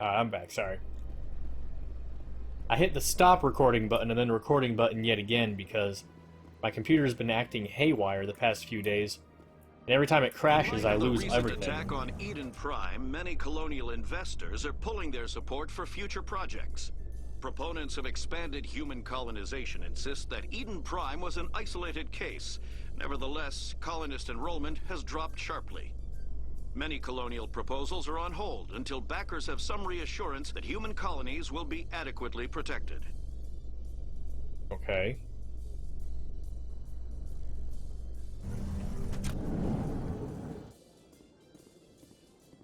I'm back, sorry. I hit the stop recording button and then recording button yet again because my computer's been acting haywire the past few days. And every time it crashes, I lose everything. In light of the recent attack on Eden Prime, many colonial investors are pulling their support for future projects. Proponents of expanded human colonization insist that Eden Prime was an isolated case. Nevertheless, colonist enrollment has dropped sharply. Many colonial proposals are on hold until backers have some reassurance that human colonies will be adequately protected. Okay.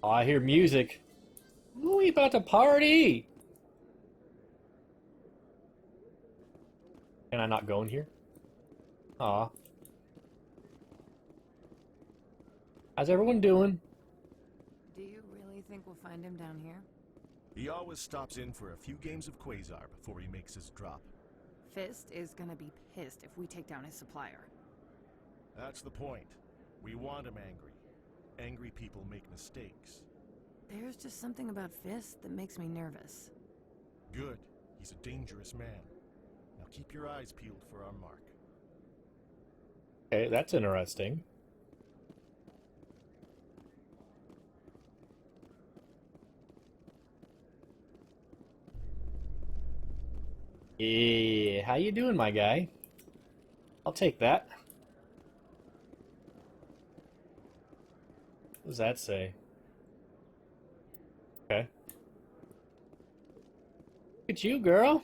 Oh, I hear music. Ooh, we about to party! Can I not go in here? Aw. How's everyone doing? Do you really think we'll find him down here? He always stops in for a few games of Quasar before he makes his drop. Fist is gonna be pissed if we take down his supplier. That's the point. We want him angry. Angry people make mistakes. There's just something about Fist that makes me nervous. Good. He's a dangerous man. Now keep your eyes peeled for our mark. Okay, that's interesting. Yeah, how you doing, my guy? I'll take that. What does that say? Okay. Look at you, girl.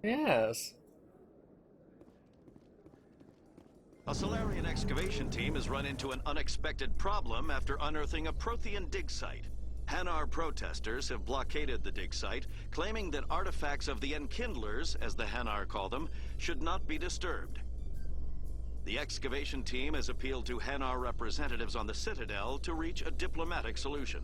Yes. A Solarian excavation team has run into an unexpected problem after unearthing a Prothean dig site. Hanar protesters have blockaded the dig site, claiming that artifacts of the Enkindlers, as the Hanar call them, should not be disturbed. The excavation team has appealed to Hanar representatives on the Citadel to reach a diplomatic solution.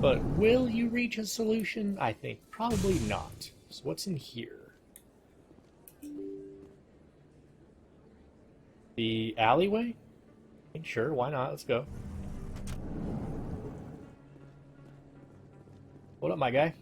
But will you reach a solution? I think probably not. So what's in here? The alleyway? Sure, why not? Let's go. What up, my guy?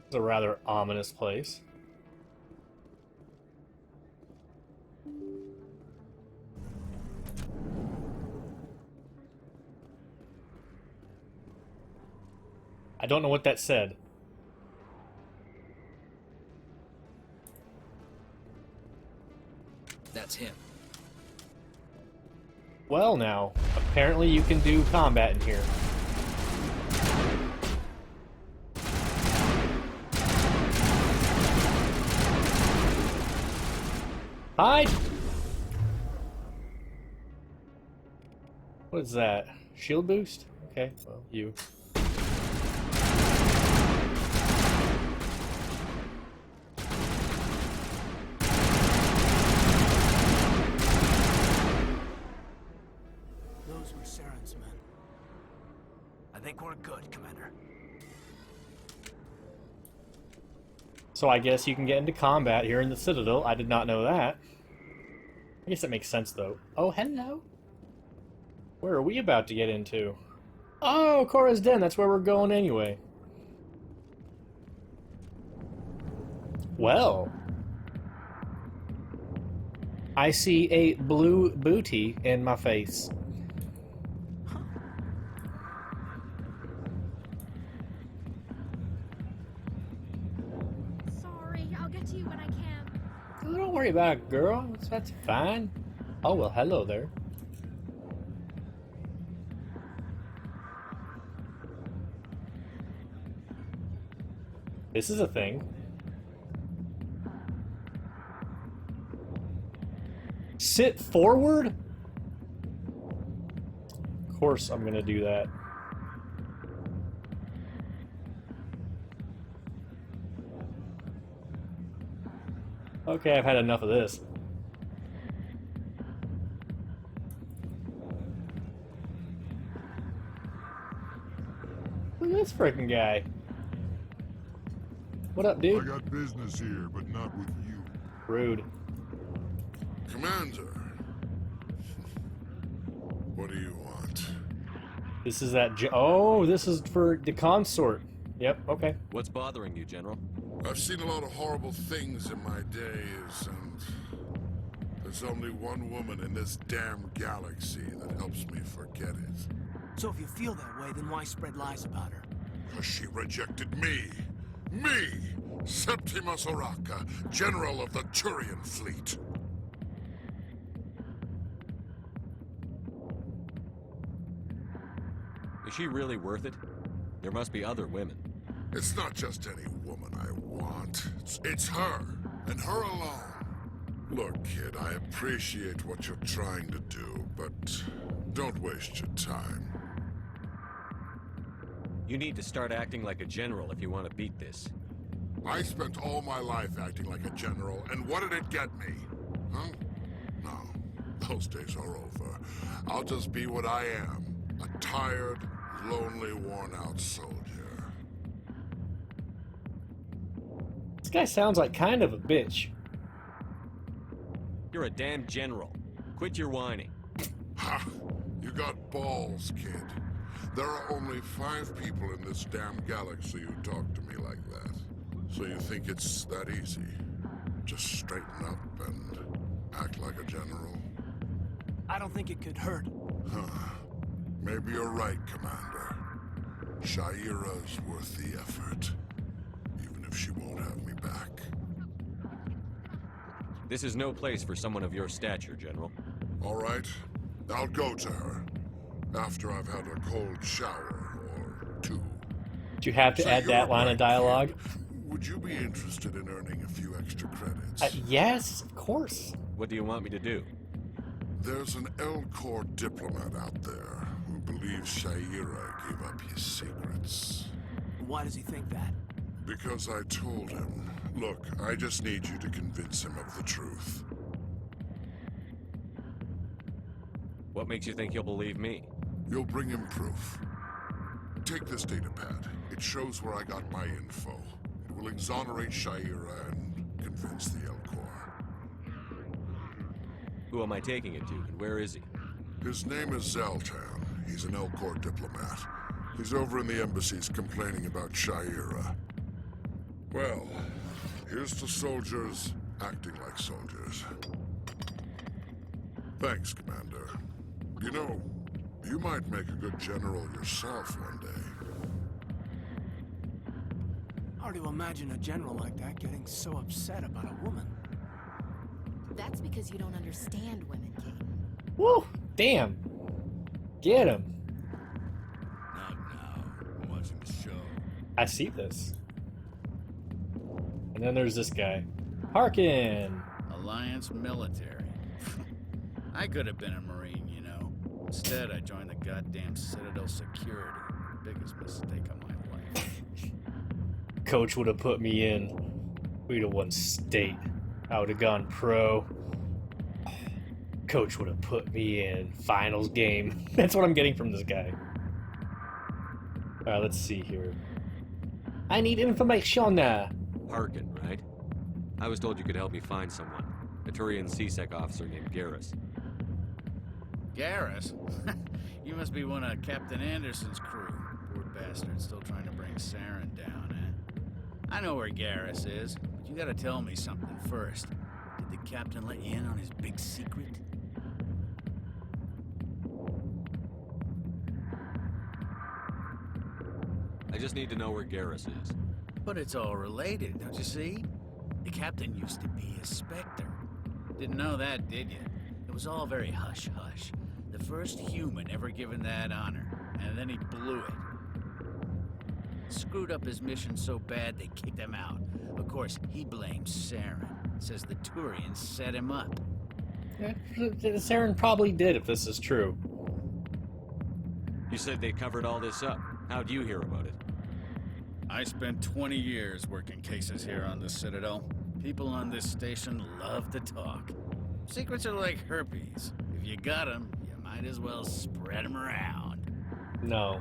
It's a rather ominous place. I don't know what that said. That's him. Well now, apparently you can do combat in here. Hide! What is that? Shield boost? Okay, well, you. Those were Saren's men. I think we're good, Commander. So I guess you can get into combat here in the Citadel. I did not know that. I guess that makes sense, though. Oh, hello. Where are we about to get into? Oh, Korra's Den. That's where we're going anyway. Well. I see a blue booty in my face. Sorry, I'll get to you when I can. Oh, don't worry about it, girl. That's fine. Oh, well, hello there. This is a thing. Sit forward? Of course I'm gonna do that. Okay, I've had enough of this. this frickin' guy? What up, I dude? got business here, but not with you. Rude. Commander. What do you want? This is that. Oh, this is for the consort. Yep. Okay. What's bothering you, General? I've seen a lot of horrible things in my days, and there's only one woman in this damn galaxy that helps me forget it. So if you feel that way, then why spread lies about her? Because she rejected me. Me! Septimus Oraka, General of the Turian Fleet. Is she really worth it? There must be other women. It's not just any woman I want. It's her, and her alone. Look, kid, I appreciate what you're trying to do, but don't waste your time. You need to start acting like a general if you want to beat this. I spent all my life acting like a general, and what did it get me? Huh? No, those days are over. I'll just be what I am. A tired, lonely, worn-out soldier. This guy sounds like kind of a bitch. You're a damn general. Quit your whining. Ha! You got balls, kid. There are only 5 people in this damn galaxy who talk to me like that. So you think it's that easy? Just straighten up and act like a general? I don't think it could hurt. Huh. Maybe you're right, Commander. Shaira's worth the effort. Even if she won't have me back. This is no place for someone of your stature, General. All right. I'll go to her. After I've had a cold shower or 2. Did you have to So add you're that line right, of dialogue? kid. Would you be interested in earning a few extra credits? Yes, of course. What do you want me to do? There's an L-Corps diplomat out there who believes Shaira gave up his secrets. Why does he think that? Because I told him. Look, I just need you to convince him of the truth. What makes you think he'll believe me? You'll bring him proof. Take this data pad. It shows where I got my info. It will exonerate Shaira and convince the L-Corps. Who am I taking it to, and where is he? His name is Zaltan. He's an L-Corps diplomat. He's over in the embassies complaining about Shaira. Well, here's to soldiers acting like soldiers. Thanks, Commander. You know, you might make a good general yourself one day. Hard to imagine a general like that getting so upset about a woman. That's because you don't understand women, Kate. Woo! Damn. Get him. Not now. I'm watching the show. I see this. And then there's this guy. Harkin! Alliance military. I could have been a Marine, you know. Instead, I joined the goddamn Citadel security. Biggest mistake of my life. Coach would have put me in. We'd have won state. I would have gone pro. Coach would have put me in. Finals game. That's what I'm getting from this guy. Alright, let's see here. I need information. Harkin, right? I was told you could help me find someone. A Turian C-Sec officer named Garrus. Garrus? You must be one of Captain Anderson's crew. Poor bastard, still trying to bring Saren down, eh? I know where Garrus is, but you gotta tell me something first. Did the captain let you in on his big secret? I just need to know where Garrus is. But it's all related, don't you see? The captain used to be a Spectre. Didn't know that, did you? It was all very hush-hush. The first human ever given that honor, and then he blew it. Screwed up his mission so bad they kicked him out. Of course, he blames Saren. Says the Turians set him up. Yeah, Saren probably did if this is true. You said they covered all this up. How'd you hear about it? I spent 20 years working cases here on the Citadel. People on this station love to talk. Secrets are like herpes. If you got them, you might as well spread them around. No.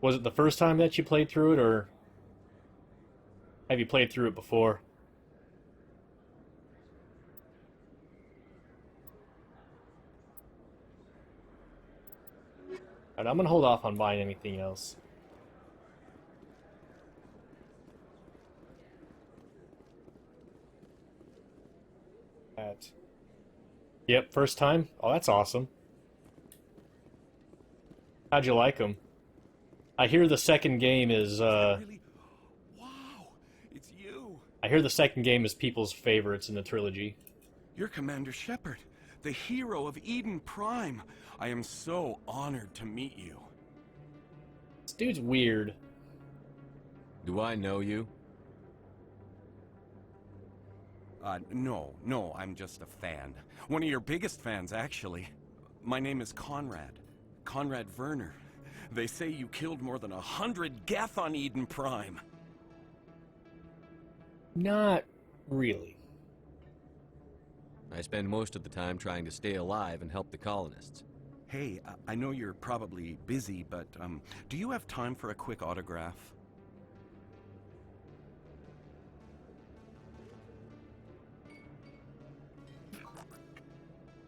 Was it the first time that you played through it, or have you played through it before? Alright, I'm gonna hold off on buying anything else. Yep, first time? Oh, that's awesome. How'd you like them? I hear the second game is, Really? Wow, it's you. I hear the second game is people's favorites in the trilogy. You're Commander Shepard, the hero of Eden Prime. I am so honored to meet you. This dude's weird. Do I know you? No, I'm just a fan. One of your biggest fans, actually. My name is Conrad. Conrad Werner. They say you killed more than 100 Geth on Eden Prime. Not really. I spend most of the time trying to stay alive and help the colonists. Hey, I know you're probably busy, but, do you have time for a quick autograph?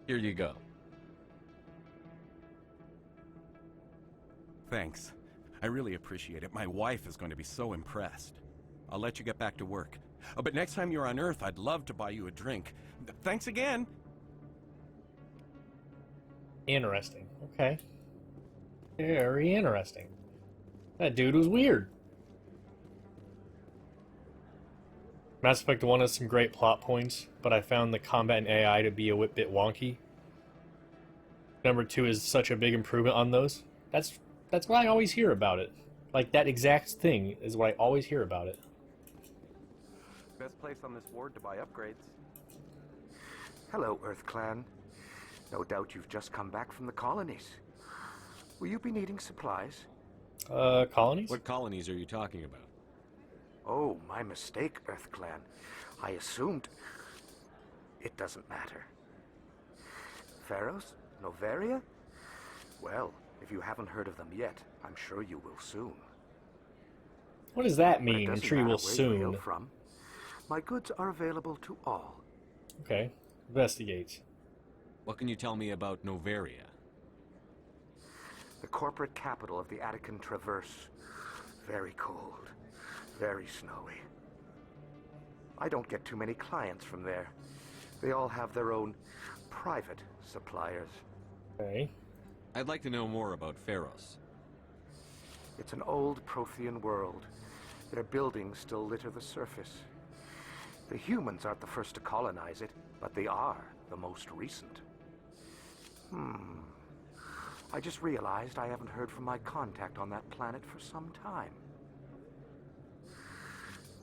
Here you go. Thanks. I really appreciate it. My wife is going to be so impressed. I'll let you get back to work. But next time you're on Earth, I'd love to buy you a drink. Thanks again! Interesting. Okay. Very interesting. That dude was weird. Mass Effect 1 has some great plot points, but I found the combat and AI to be a bit wonky. Number 2 is such a big improvement on those. That's what I always hear about it. Like, that exact thing is what I always hear about it. Best place on this ward to buy upgrades. Hello, Earth Clan. No doubt you've just come back from the colonies. Will you be needing supplies? Colonies? What colonies are you talking about? Oh, my mistake, Earth Clan. I assumed... It doesn't matter. Pharos? Noveria? Well, if you haven't heard of them yet, I'm sure you will soon. What does that But it mean, doesn't tree will matter where you hail soon? from. My goods are available to all. Okay. Investigate. What can you tell me about Noveria? The corporate capital of the Attican Traverse. Very cold. Very snowy. I don't get too many clients from there. They all have their own private suppliers. Okay. I'd like to know more about Pharos. It's an old Prothean world. Their buildings still litter the surface. The humans aren't the first to colonize it, but they are the most recent. I just realized I haven't heard from my contact on that planet for some time.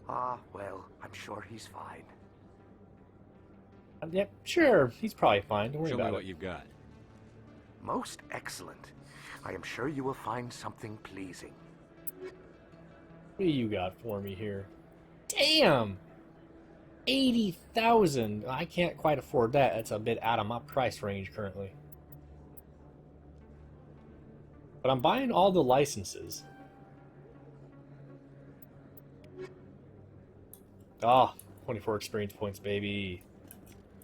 Ah, well, I'm sure he's fine. Yep, sure. He's probably fine. Don't worry Show me about what it. you've got. Most excellent. I am sure you will find something pleasing. What do you got for me here? Damn! 80,000. I can't quite afford that. That's a bit out of my price range currently. But I'm buying all the licenses. Ah, 24 experience points, baby.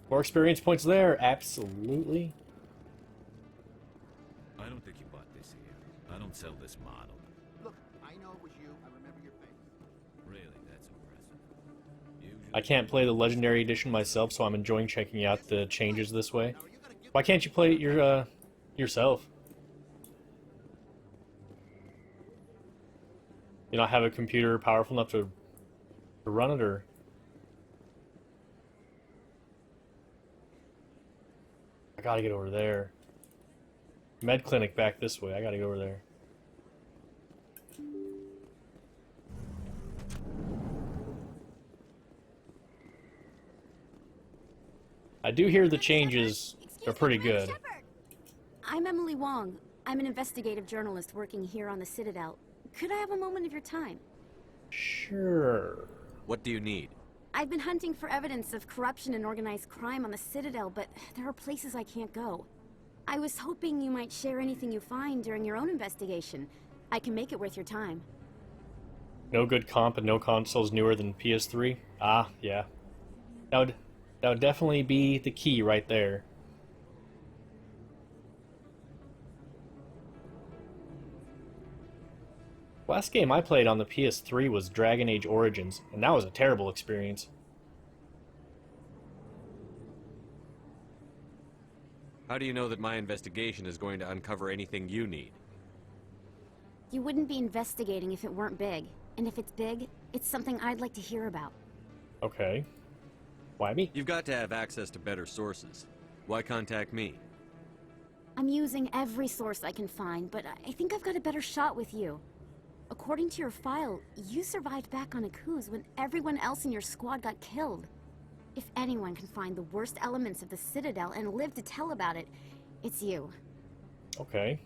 More experience points there, absolutely. I don't think you bought this here. I don't sell this model. Look, I know it was you. I remember your face. Really, that's impressive. Usually I can't play the Legendary Edition myself, so I'm enjoying checking out the changes this way. Why can't you play it yourself? You not have a computer powerful enough to run it, or... I gotta get over there. Med clinic back this way. I gotta go over there. I do hear the changes are pretty good. I'm Emily Wong. I'm an investigative journalist working here on the Citadel. Could I have a moment of your time? Sure. What do you need? I've been hunting for evidence of corruption and organized crime on the Citadel, but there are places I can't go. I was hoping you might share anything you find during your own investigation. I can make it worth your time. No good comp and no consoles newer than PS3? Ah, yeah. That would definitely be the key right there. Last game I played on the PS3 was Dragon Age Origins, and that was a terrible experience. How do you know that my investigation is going to uncover anything you need? You wouldn't be investigating if it weren't big. And if it's big, it's something I'd like to hear about. Okay. Why me? You've got to have access to better sources. Why contact me? I'm using every source I can find, but I think I've got a better shot with you. According to your file, you survived back on Akuz when everyone else in your squad got killed. If anyone can find the worst elements of the Citadel and live to tell about it, it's you. Okay.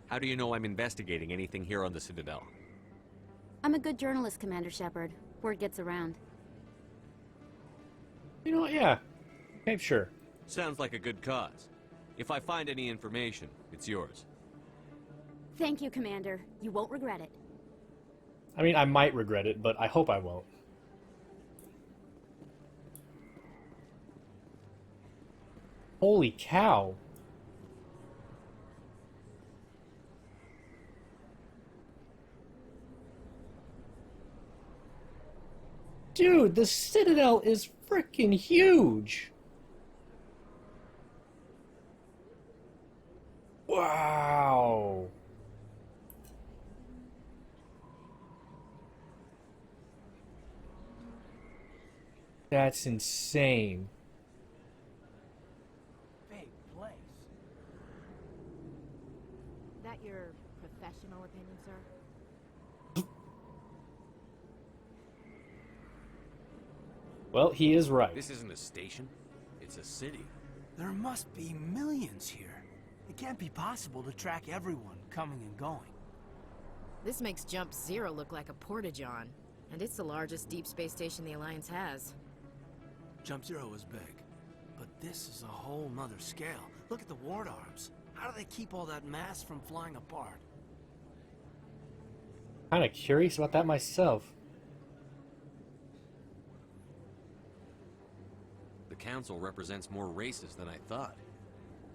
How do you know I'm investigating anything here on the Citadel? I'm a good journalist, Commander Shepard. Word gets around. You know what, yeah. Okay, sure. Sounds like a good cause. If I find any information, it's yours. Thank you, Commander. You won't regret it. I mean, I might regret it, but I hope I won't. Holy cow. Dude, the Citadel is freaking huge. Wow. That's insane. Big place. That your professional opinion, sir? Well, he is right. This isn't a station. It's a city. There must be millions here. It can't be possible to track everyone coming and going. This makes Jump Zero look like a porta-john. And it's the largest deep space station the Alliance has. Jump Zero is big, but this is a whole nother scale. Look at the ward arms. How do they keep all that mass from flying apart? Kinda curious about that myself. The council represents more races than I thought.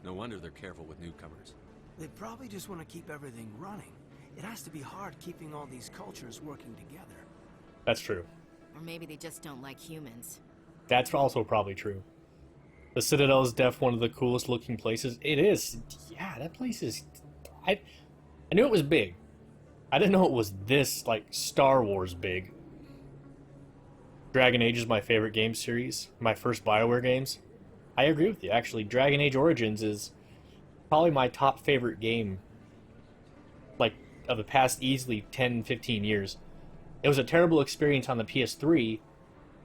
No wonder they're careful with newcomers. They probably just want to keep everything running. It has to be hard keeping all these cultures working together. That's true. Or maybe they just don't like humans. That's also probably true. The Citadel is definitely one of the coolest looking places. It is. Yeah, that place is... I knew it was big. I didn't know it was this, like, Star Wars big. Dragon Age is my favorite game series. My first BioWare games. I agree with you, actually. Dragon Age Origins is probably my top favorite game, like, of the past easily 10, 15 years. It was a terrible experience on the PS3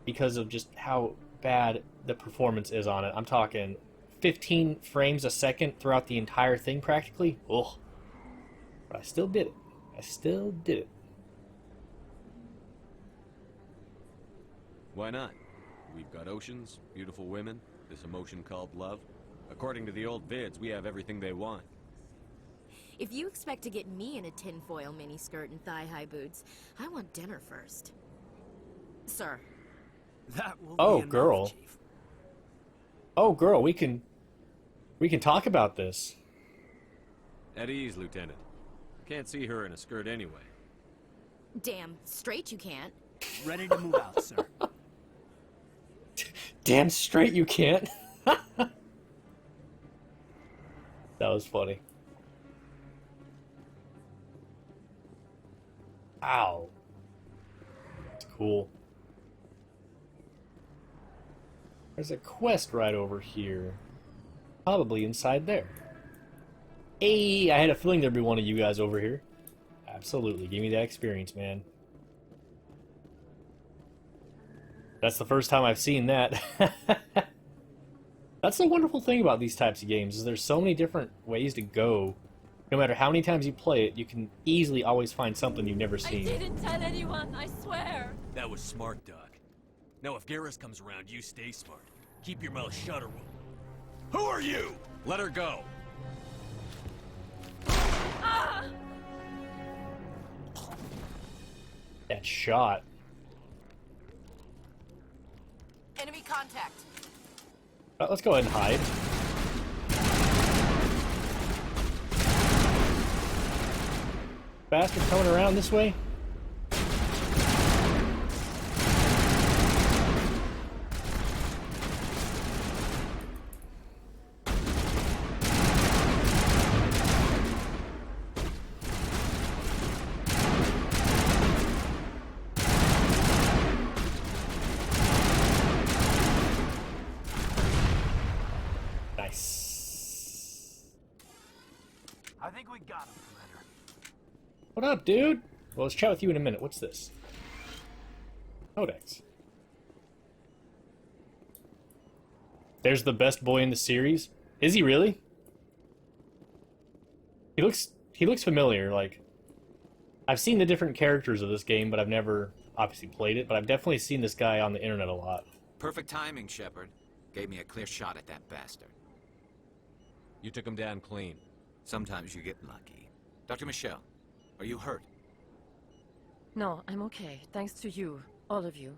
because of just how bad the performance is on it. I'm talking 15 frames a second throughout the entire thing practically. Ugh. But I still did it. I still did it. Why not? We've got oceans, beautiful women, this emotion called love. According to the old vids, we have everything they want. If you expect to get me in a tinfoil miniskirt and thigh-high boots, I want dinner first. Sir. That will Oh, be enough, girl. Chief. Oh, girl, we can talk about this. At ease, Lieutenant. Can't see her in a skirt anyway. Damn straight you can't. Ready to move out, sir. Damn straight you can't. That was funny. Ow. That's cool. There's a quest right over here. Probably inside there. Hey, I had a feeling there'd be one of you guys over here. Absolutely. Give me that experience, man. That's the first time I've seen that. That's the wonderful thing about these types of games, is there's so many different ways to go. No matter how many times you play it, you can easily always find something you've never seen. I didn't tell anyone, I swear. That was smart, Doc. Now if Garrus comes around, you stay smart. Keep your mouth shut or we'll... Who are you? Let her go. Ah! That shot. Enemy contact. Let's go ahead and hide. Bastard coming around this way. Nice. I think we got him, Commander. What up, dude? Well, let's chat with you in a minute. What's this? Codex. There's the best boy in the series. Is he really? He looks familiar. Like, I've seen the different characters of this game, but I've never obviously played it. But I've definitely seen this guy on the internet a lot. Perfect timing, Shepard. Gave me a clear shot at that bastard. You took him down clean. Sometimes you get lucky. Dr. Michelle, are you hurt? No, I'm okay. Thanks to you. All of you.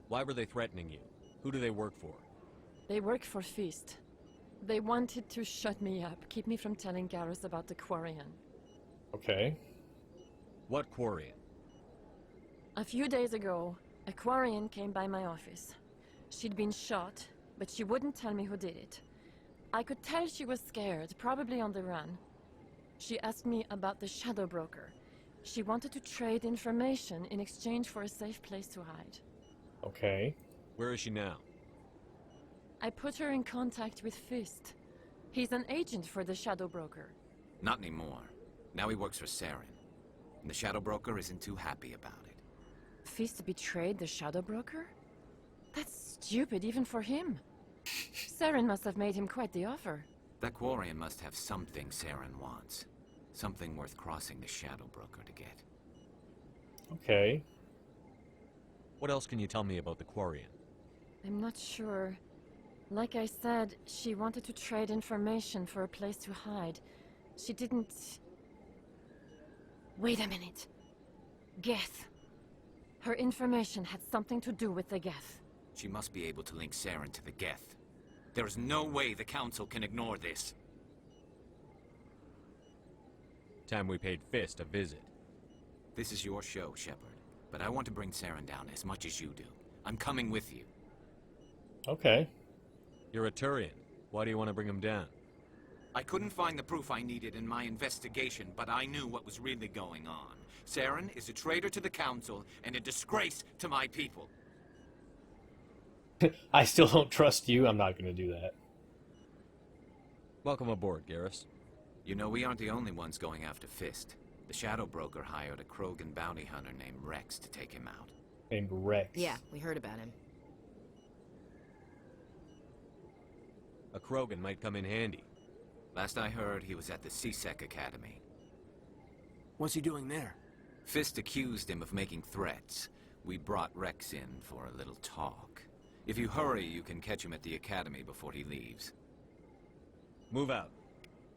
Why were they threatening you? Who do they work for? They work for Feast. They wanted to shut me up, keep me from telling Garrus about the Quarian. Okay. What Quarian? A few days ago, a Quarian came by my office. She'd been shot, but she wouldn't tell me who did it. I could tell she was scared, probably on the run. She asked me about the Shadow Broker. She wanted to trade information in exchange for a safe place to hide. Okay. Where is she now? I put her in contact with Fist. He's an agent for the Shadow Broker. Not anymore. Now he works for Saren. And the Shadow Broker isn't too happy about it. Fist betrayed the Shadow Broker? That's stupid even for him. Saren must have made him quite the offer. That Quarian must have something Saren wants. Something worth crossing the Shadow Broker to get. Okay. What else can you tell me about the Quarian? I'm not sure. Like I said, she wanted to trade information for a place to hide. She didn't... Wait a minute. Geth. Her information had something to do with the Geth. She must be able to link Saren to the Geth. There's no way the Council can ignore this. Time we paid Fist a visit. This is your show, Shepard. But I want to bring Saren down as much as you do. I'm coming with you. Okay. You're a Turian. Why do you want to bring him down? I couldn't find the proof I needed in my investigation, but I knew what was really going on. Saren is a traitor to the Council and a disgrace to my people. I still don't trust you. I'm not going to do that. Welcome aboard, Garrus. You know, we aren't the only ones going after Fist. The Shadow Broker hired a Krogan bounty hunter named Rex to take him out. Named Rex? Yeah, we heard about him. A Krogan might come in handy. Last I heard, he was at the CSEC Academy. What's he doing there? Fist accused him of making threats. We brought Rex in for a little talk. If you hurry, you can catch him at the Academy before he leaves. Move out.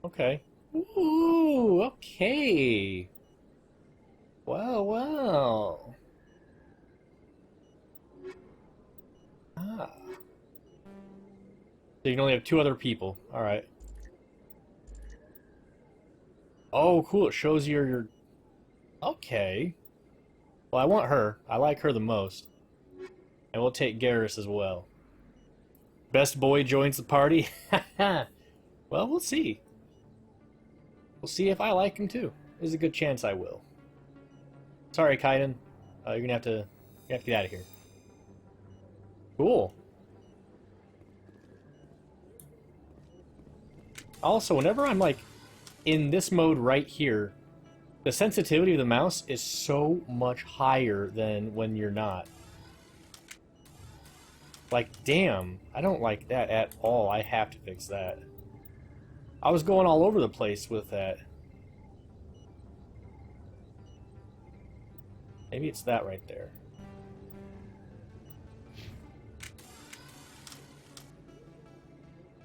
Okay. Ooh, okay. Wow, wow. Ah. So you can only have 2 other people. Alright. Oh, cool. It shows your... Okay. Well, I want her. I like her the most. And we'll take Garrus as well. Best boy joins the party? Well, we'll see. We'll see if I like him too. There's a good chance I will. Sorry, Kaiden. You're gonna have to get out of here. Cool. Also, whenever I'm like in this mode right here, the sensitivity of the mouse is so much higher than when you're not. Like, damn, I don't like that at all. I have to fix that. I was going all over the place with that. Maybe it's that right there.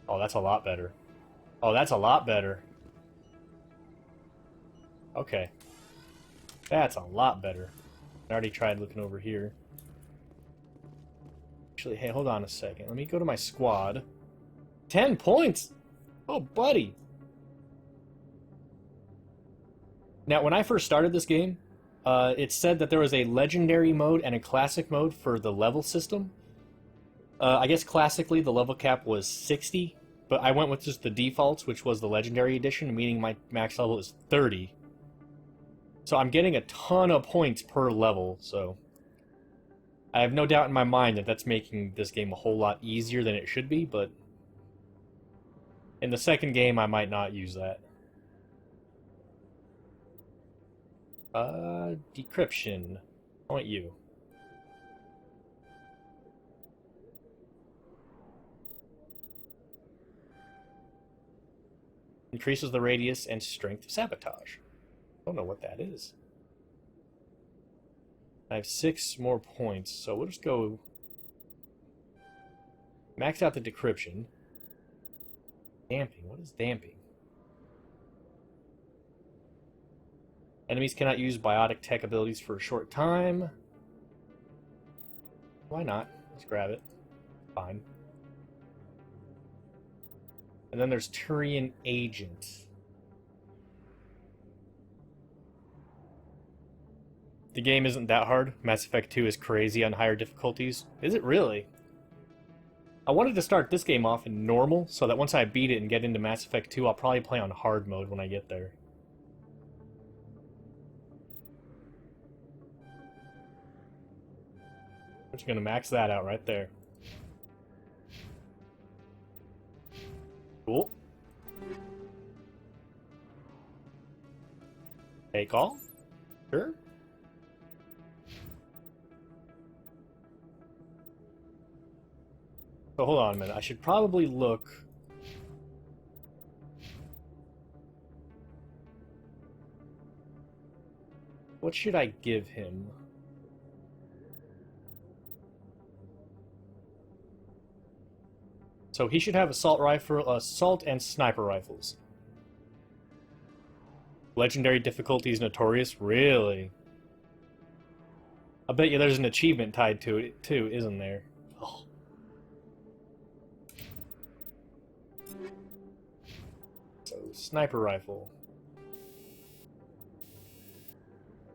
Oh, that's a lot better. Oh, that's a lot better. Okay. That's a lot better. I already tried looking over here. Actually, hey, hold on a second. Let me go to my squad. 10 points! Oh, buddy! Now, when I first started this game, it said that there was a legendary mode and a classic mode for the level system. I guess classically the level cap was 60, but I went with just the defaults, which was the legendary edition, meaning my max level is 30. So I'm getting a ton of points per level, so I have no doubt in my mind that that's making this game a whole lot easier than it should be, but in the second game I might not use that. Decryption. I want you. Increases the radius and strength of sabotage. Don't know what that is. I have 6 more points, so we'll just go max out the decryption. Damping. What is damping? Enemies cannot use biotic tech abilities for a short time. Why not? Let's grab it. Fine. And then there's Turian Agent. The game isn't that hard. Mass Effect 2 is crazy on higher difficulties. Is it really? I wanted to start this game off in normal, so that once I beat it and get into Mass Effect 2, I'll probably play on hard mode when I get there. I'm just gonna max that out right there. Cool. Take all? Sure. So hold on a minute. I should probably look. What should I give him? So he should have assault and sniper rifles. Legendary difficulties notorious? Really? I bet you there's an achievement tied to it too, isn't there? Oh. So sniper rifle.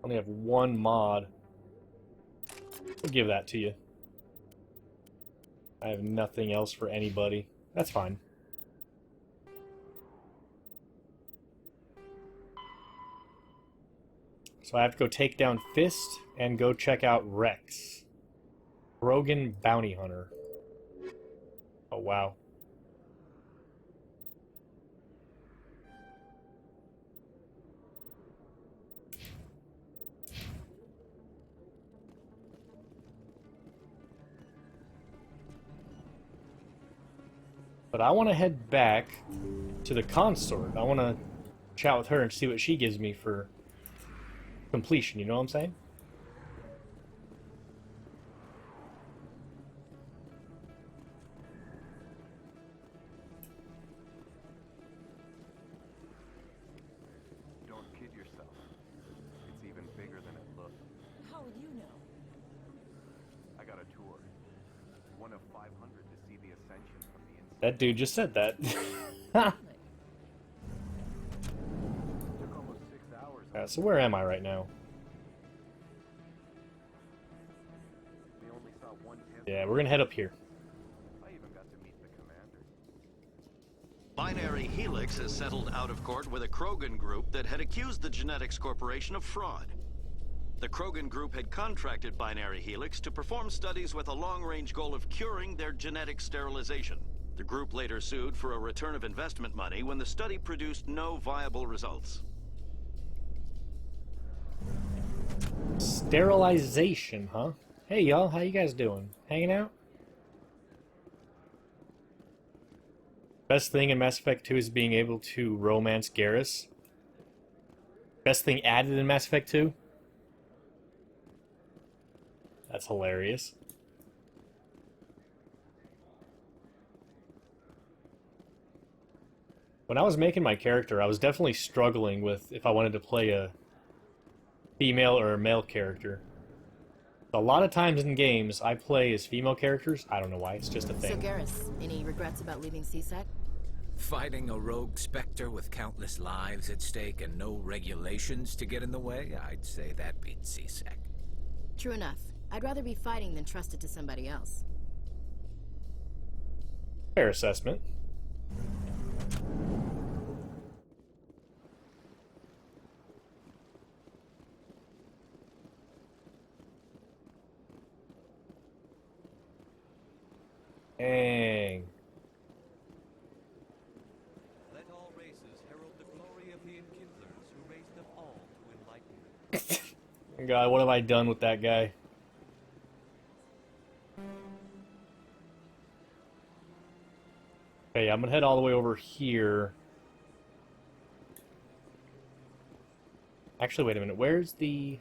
Only have 1 mod. We'll give that to you. I have nothing else for anybody. That's fine. So I have to go take down Fist and go check out Rex. Brogan Bounty Hunter. Oh, wow. But I want to head back to the consort. I want to chat with her and see what she gives me for completion, you know what I'm saying? Don't kid yourself. It's even bigger than it looks. How would you know? I got a tour. One of 500 to see the ascension from the inside. That dude just said that. So where am I right now? Yeah, we're gonna head up here. I even got to meet the commander. Binary Helix has settled out of court with a Krogan group that had accused the Genetics Corporation of fraud. The Krogan group had contracted Binary Helix to perform studies with a long-range goal of curing their genetic sterilization. The group later sued for a return of investment money when the study produced no viable results. Sterilization, huh? Hey y'all, how you guys doing? Hanging out? Best thing in Mass Effect 2 is being able to romance Garrus. Best thing added in Mass Effect 2? That's hilarious. When I was making my character, I was definitely struggling with if I wanted to play a female or male character. A lot of times in games, I play as female characters. I don't know why, it's just a So thing. Garrus, any regrets about leaving CSEC? Fighting a rogue specter with countless lives at stake and no regulations to get in the way, I'd say that beats CSEC. True enough. I'd rather be fighting than trust it to somebody else. Fair assessment. Dang. Let all races herald the glory of the Enkindlers who raised them all to enlightenment. God, what have I done with that guy? Okay, I'm gonna head all the way over here. Actually, wait a minute. Where's the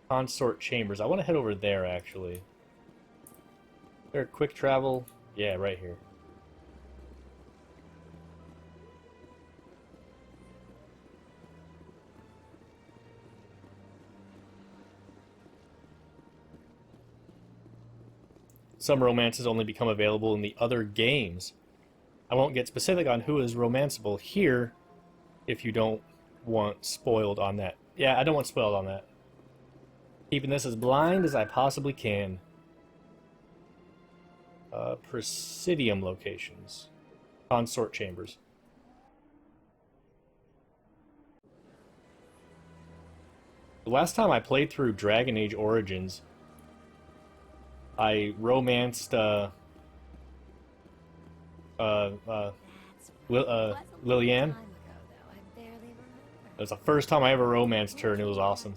consort chambers? I want to head over there, actually. There, quick travel. Yeah, right here. Some romances only become available in the other games. I won't get specific on who is romanceable here if you don't want spoiled on that. Yeah, I don't want spoiled on that. Keeping this as blind as I possibly can. Presidium locations. Consort chambers. The last time I played through Dragon Age Origins, I romanced Liliane. It was the first time I ever romanced her, and it was awesome.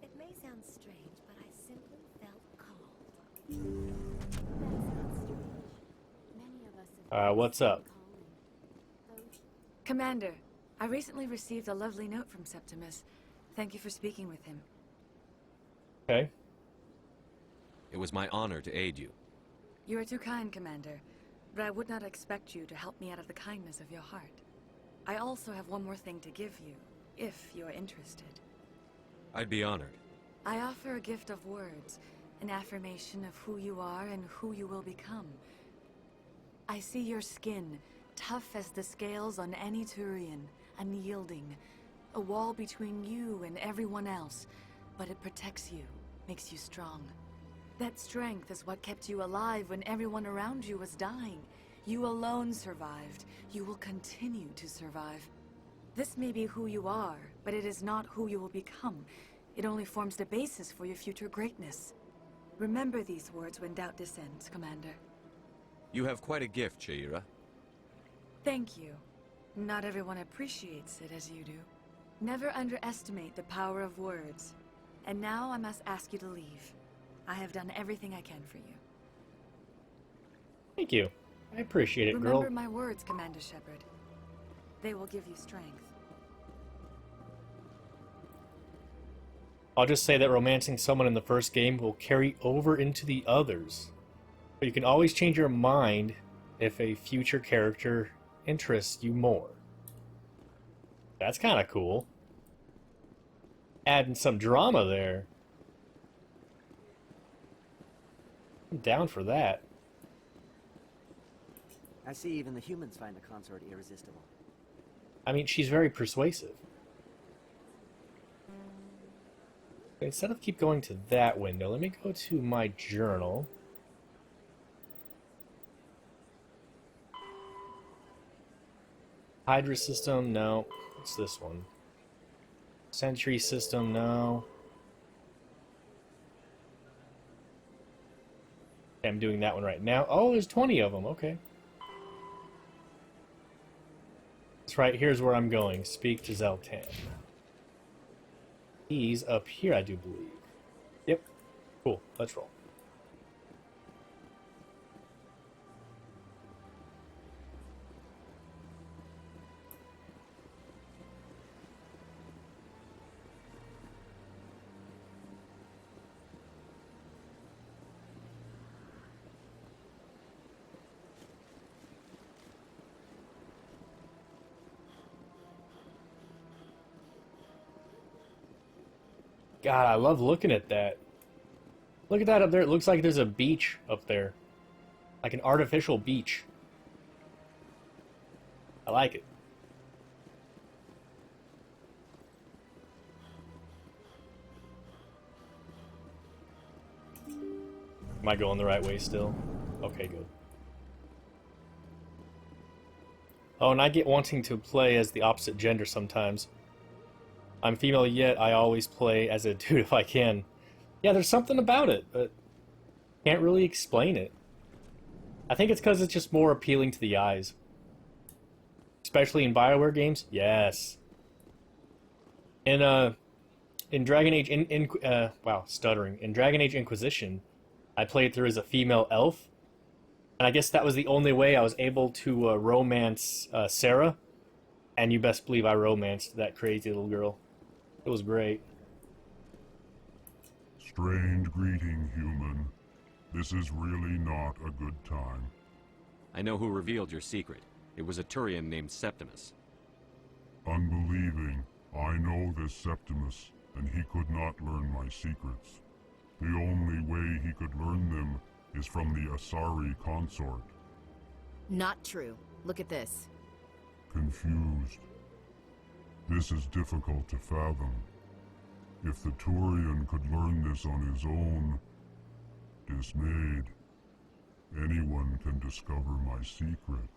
It may sound strange, but I simply felt called. What's up? Commander, I recently received a lovely note from Septimus. Thank you for speaking with him. Okay. It was my honor to aid you. You are too kind, Commander, but I would not expect you to help me out of the kindness of your heart. I also have one more thing to give you, if you are interested. I'd be honored. I offer a gift of words, an affirmation of who you are and who you will become. I see your skin, tough as the scales on any Turian, unyielding, a wall between you and everyone else, but it protects you, makes you strong. That strength is what kept you alive when everyone around you was dying. You alone survived. You will continue to survive. This may be who you are, but it is not who you will become. It only forms the basis for your future greatness. Remember these words when doubt descends, Commander. You have quite a gift, Shaira. Thank you. Not everyone appreciates it as you do. Never underestimate the power of words. And now I must ask you to leave. I have done everything I can for you. Thank you. I appreciate it, girl. Remember my words, Commander Shepard. They will give you strength. I'll just say that romancing someone in the first game will carry over into the others. But you can always change your mind if a future character interests you more. That's kind of cool. Adding some drama there. I'm down for that. I see even the humans find the consort irresistible. I mean, she's very persuasive. Instead of keep going to that window, let me go to my journal. Hydra system, no. What's this one? Sentry system, no. I'm doing that one right now. Oh, there's 20 of them, okay. That's right, here's where I'm going. Speak to Zeltan. He's up here, I do believe. Yep. Cool, let's roll. God, I love looking at that. Look at that up there. It looks like there's a beach up there. Like an artificial beach. I like it. Am I going the right way still? Okay, good. Oh, and I get wanting to play as the opposite gender sometimes. I'm female, yet I always play as a dude if I can. Yeah, there's something about it, but can't really explain it. I think it's because it's just more appealing to the eyes. Especially in BioWare games? Yes. In Dragon Age In Dragon Age Inquisition, I played through as a female elf. And I guess that was the only way I was able to romance Sarah. And you best believe I romanced that crazy little girl. It was great. Strange greeting, human. This is really not a good time. I know who revealed your secret. It was a Turian named Septimus. Unbelieving. I know this Septimus, and he could not learn my secrets. The only way he could learn them is from the Asari consort. Not true. Look at this. Confused. This is difficult to fathom. If the Turian could learn this on his own, dismayed, anyone can discover my secret.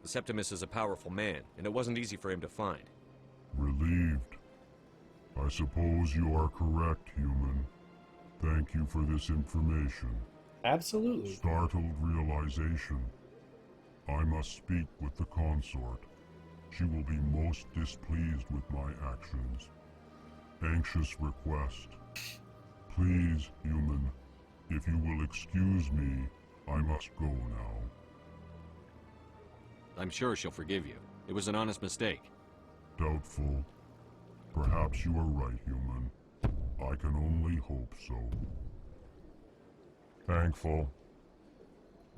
Septimus is a powerful man, and it wasn't easy for him to find. Relieved. I suppose you are correct, human. Thank you for this information. Absolutely. Startled realization. I must speak with the consort. She will be most displeased with my actions. Anxious request. Please, human, if you will excuse me, I must go now. I'm sure she'll forgive you. It was an honest mistake. Doubtful. Perhaps you are right, human. I can only hope so. Thankful.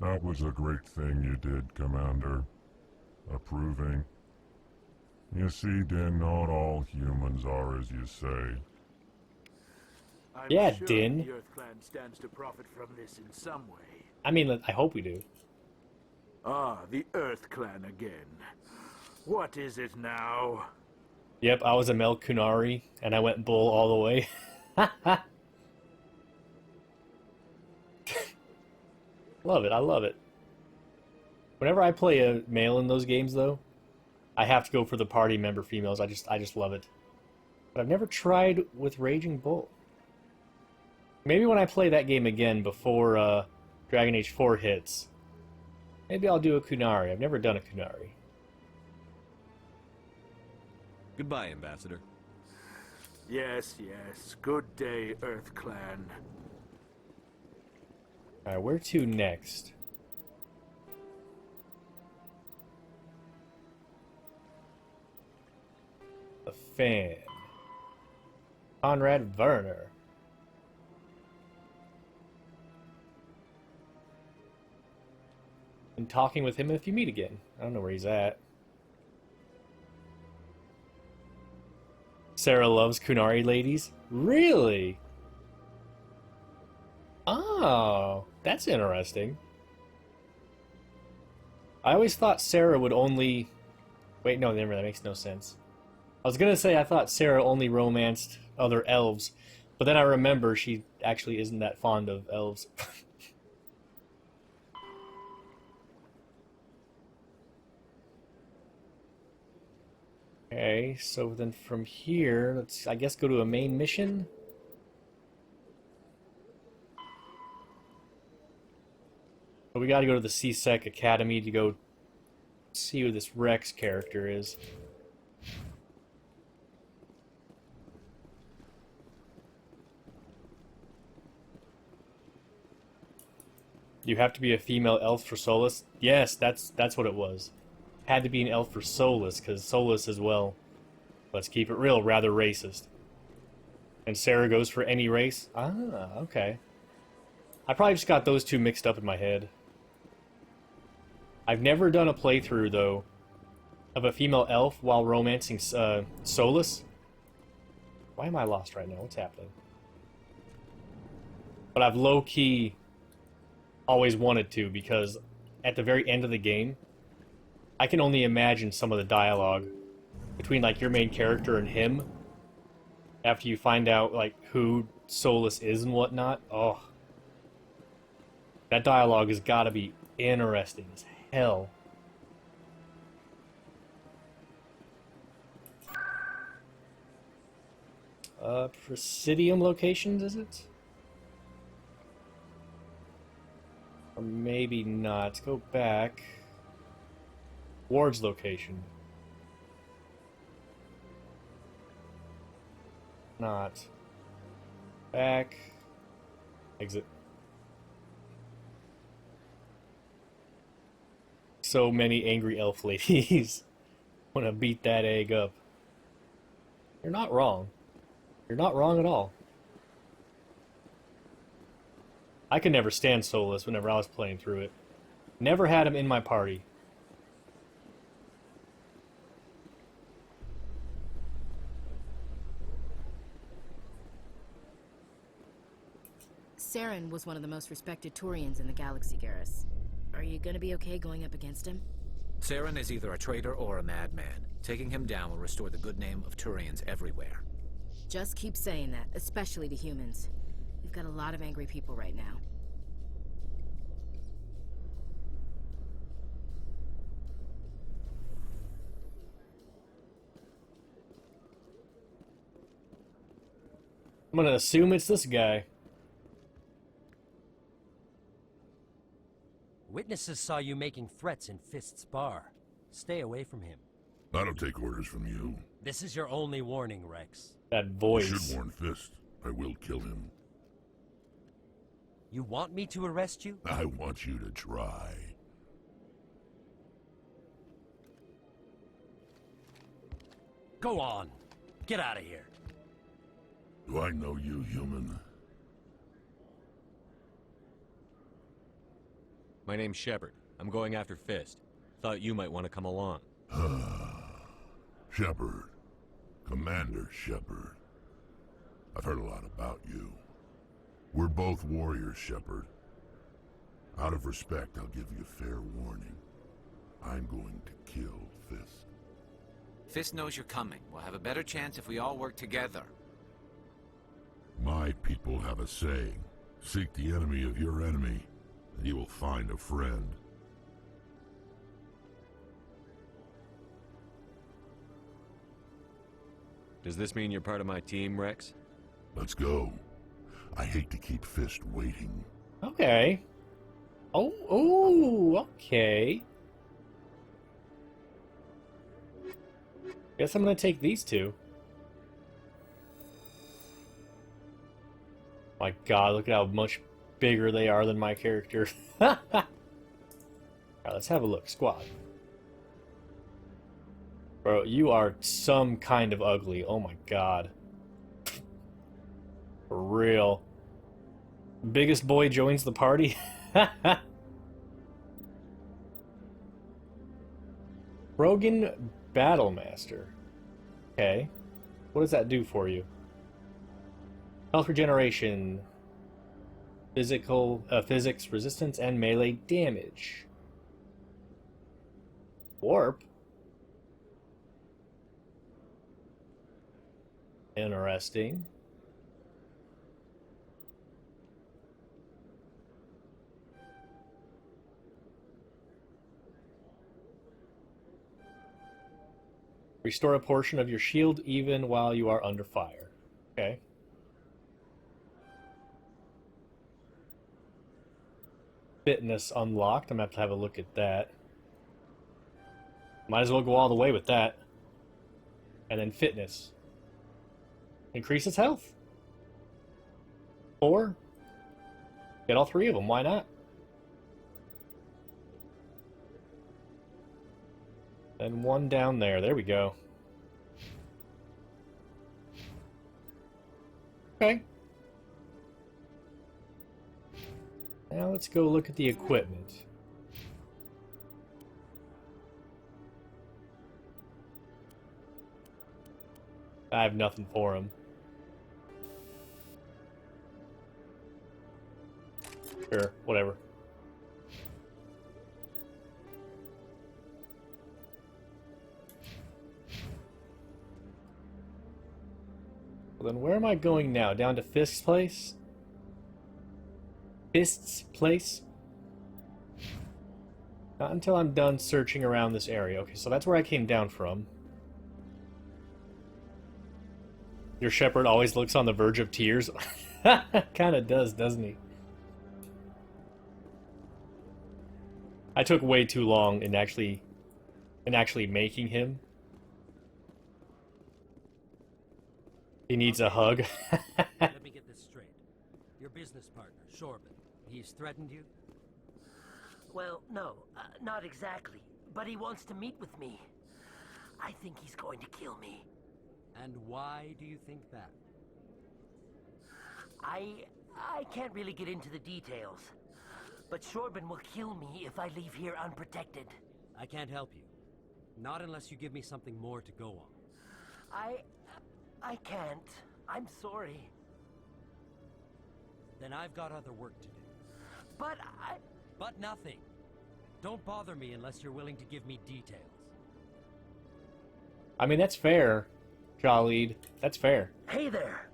That was a great thing you did, Commander. Approving. You see, Din, not all humans are as you say. I'm Yeah, sure Din. The Earth Clan stands to profit from this in some way. I mean, I hope we do. Ah, the Earth Clan again. What is it now? Yep, I was a Mel Kunari, and I went bull all the way. Love it, I love it. Whenever I play a male in those games, though, I have to go for the party member females. I just love it. But I've never tried with Raging Bull. Maybe when I play that game again before Dragon Age 4 hits, maybe I'll do a Kunari. I've never done a Kunari. Goodbye, Ambassador. Yes, yes. Good day, Earth Clan. Alright, where to next? The fan. Conrad Werner. And talking with him if you meet again. I don't know where he's at. Sarah loves Kunari ladies? Really? Oh, that's interesting. I always thought Sarah would only... Wait, no, never, that makes no sense. I was gonna say I thought Sarah only romanced other elves, but then I remember she actually isn't that fond of elves. Okay, so then from here, let's, I guess, go to a main mission. But we gotta go to the CSEC Academy to go see who this Rex character is. You have to be a female elf for Solus? Yes, that's what it was. Had to be an elf for Solus, because Solus as well, let's keep it real, rather racist. And Sarah goes for any race? Ah, okay. I probably just got those two mixed up in my head. I've never done a playthrough, though, of a female elf while romancing Solus. Why am I lost right now? What's happening? But I've low-key always wanted to, because at the very end of the game, I can only imagine some of the dialogue between like your main character and him after you find out like who Solus is and whatnot. Oh, that dialogue has got to be interesting as hell. Presidium locations, is it? Or maybe not. Let's go back. Ward's location. Not. Back. Exit. So many angry elf ladies want to beat that egg up. You're not wrong. You're not wrong at all. I could never stand Solus whenever I was playing through it. Never had him in my party. Saren was one of the most respected Turians in the galaxy, Garrus. Are you gonna be okay going up against him? Saren is either a traitor or a madman. Taking him down will restore the good name of Turians everywhere. Just keep saying that, especially to humans. We've got a lot of angry people right now. I'm gonna assume it's this guy. Witnesses saw you making threats in Fist's bar. Stay away from him. I don't take orders from you. This is your only warning, Rex. That voice. You should warn Fist. I will kill him. You want me to arrest you? I want you to try. Go on. Get out of here. Do I know you, human? My name's Shepard. I'm going after Fist. Thought you might want to come along. Shepard. Commander Shepard. I've heard a lot about you. We're both warriors, Shepard. Out of respect, I'll give you fair warning. I'm going to kill Fist. Fist knows you're coming. We'll have a better chance if we all work together. My people have a saying. Seek the enemy of your enemy, and you will find a friend. Does this mean you're part of my team, Rex? Let's go. I hate to keep Fist waiting. Okay. Oh, okay. Guess I'm gonna take these two. My god, look at how much bigger they are than my character. Alright, let's have a look. Squad. Bro, you are some kind of ugly. Oh my god. For real. Biggest boy joins the party? Rogan Battlemaster. Okay. What does that do for you? Health regeneration. Physics, resistance, and melee damage. Warp? Interesting. Restore a portion of your shield even while you are under fire. Okay. Fitness unlocked. I'm going to have to have a look at that. Might as well go all the way with that. And then fitness. Increases health. 4. Get all 3 of them. Why not? And 1 down there. There we go. Okay. Now let's go look at the equipment. I have nothing for him. Sure, whatever. Well, then where am I going now? Down to Fist's place? Fist's place? Not until I'm done searching around this area. Okay, so that's where I came down from. Your shepherd always looks on the verge of tears. Kinda does, doesn't he? I took way too long in actually making him. He needs a hug. Let me get this straight. Your business partner, Shorban, he's threatened you? Well, no, not exactly. But he wants to meet with me. I think he's going to kill me. And why do you think that? I can't really get into the details. But Shorban will kill me if I leave here unprotected. I can't help you. Not unless you give me something more to go on. I can't. I'm sorry. Then I've got other work to do. But But nothing. Don't bother me unless you're willing to give me details. I mean, that's fair, Khalid. That's fair. Hey there.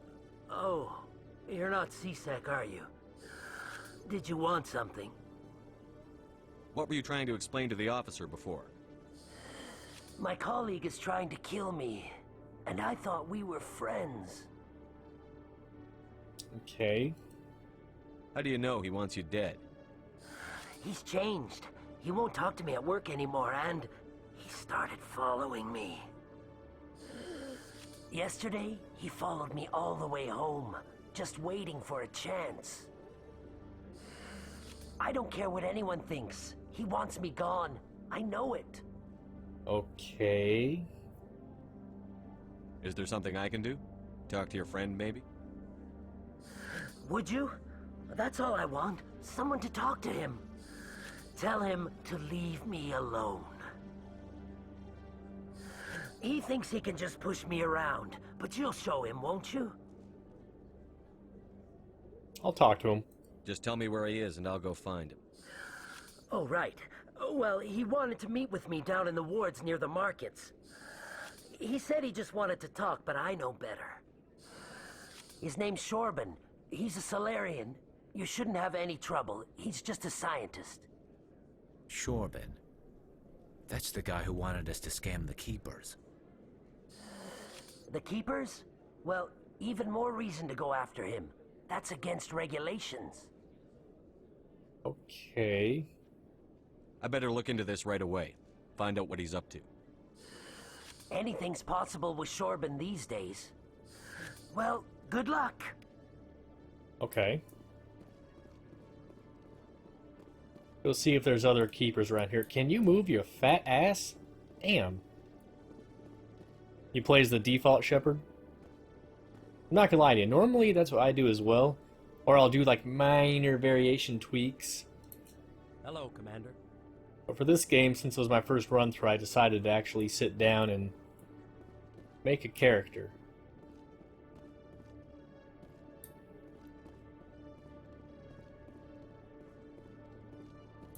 Oh, you're not C-Sec, are you? Did you want something? What were you trying to explain to the officer before? My colleague is trying to kill me, and I thought we were friends. Okay. How do you know he wants you dead? He's changed. He won't talk to me at work anymore, and he started following me. Yesterday, he followed me all the way home, just waiting for a chance. I don't care what anyone thinks. He wants me gone. I know it. Okay. Is there something I can do? Talk to your friend, maybe? Would you? That's all I want. Someone to talk to him. Tell him to leave me alone. He thinks he can just push me around, but you'll show him, won't you? I'll talk to him. Just tell me where he is and I'll go find him. Oh, right. Well, he wanted to meet with me down in the wards near the markets. He said he just wanted to talk, but I know better. His name's Shorban. He's a Solarian. You shouldn't have any trouble. He's just a scientist. Shorban. That's the guy who wanted us to scam the Keepers. The Keepers? Well, even more reason to go after him. That's against regulations. Okay. I better look into this right away. Find out what he's up to. Anything's possible with Shorban these days. Well, good luck. Okay. We'll see if there's other keepers around here. Can you move your fat ass? Damn. He plays the default shepherd. I'm not gonna lie to you. Normally that's what I do as well. Or I'll do like minor variation tweaks. Hello, Commander. But for this game, since it was my first run through, I decided to actually sit down and make a character.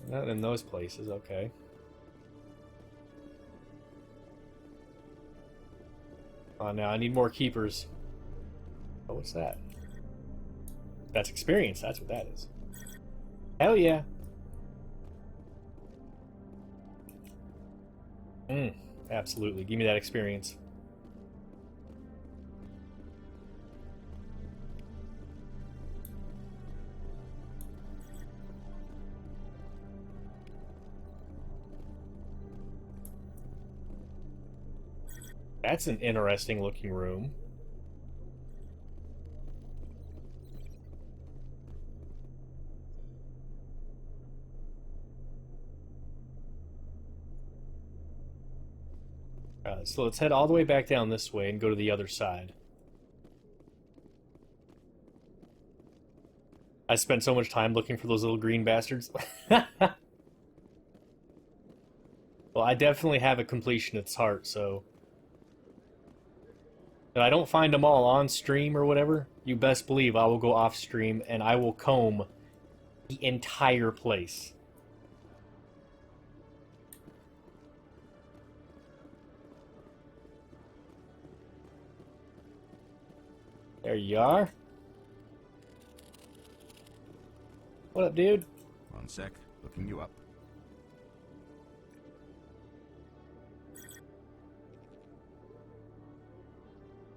Not in those places, okay. Oh, now I need more keepers. Oh, what's that? That's experience, that's what that is. Hell yeah. Absolutely, give me that experience. That's an interesting looking room. So let's head all the way back down this way and go to the other side. I spent so much time looking for those little green bastards. Well, I definitely have a completionist's heart, so If I don't find them all on stream or whatever, you best believe I will go off stream and I will comb the entire place. There you are. What up, dude? One sec, looking you up.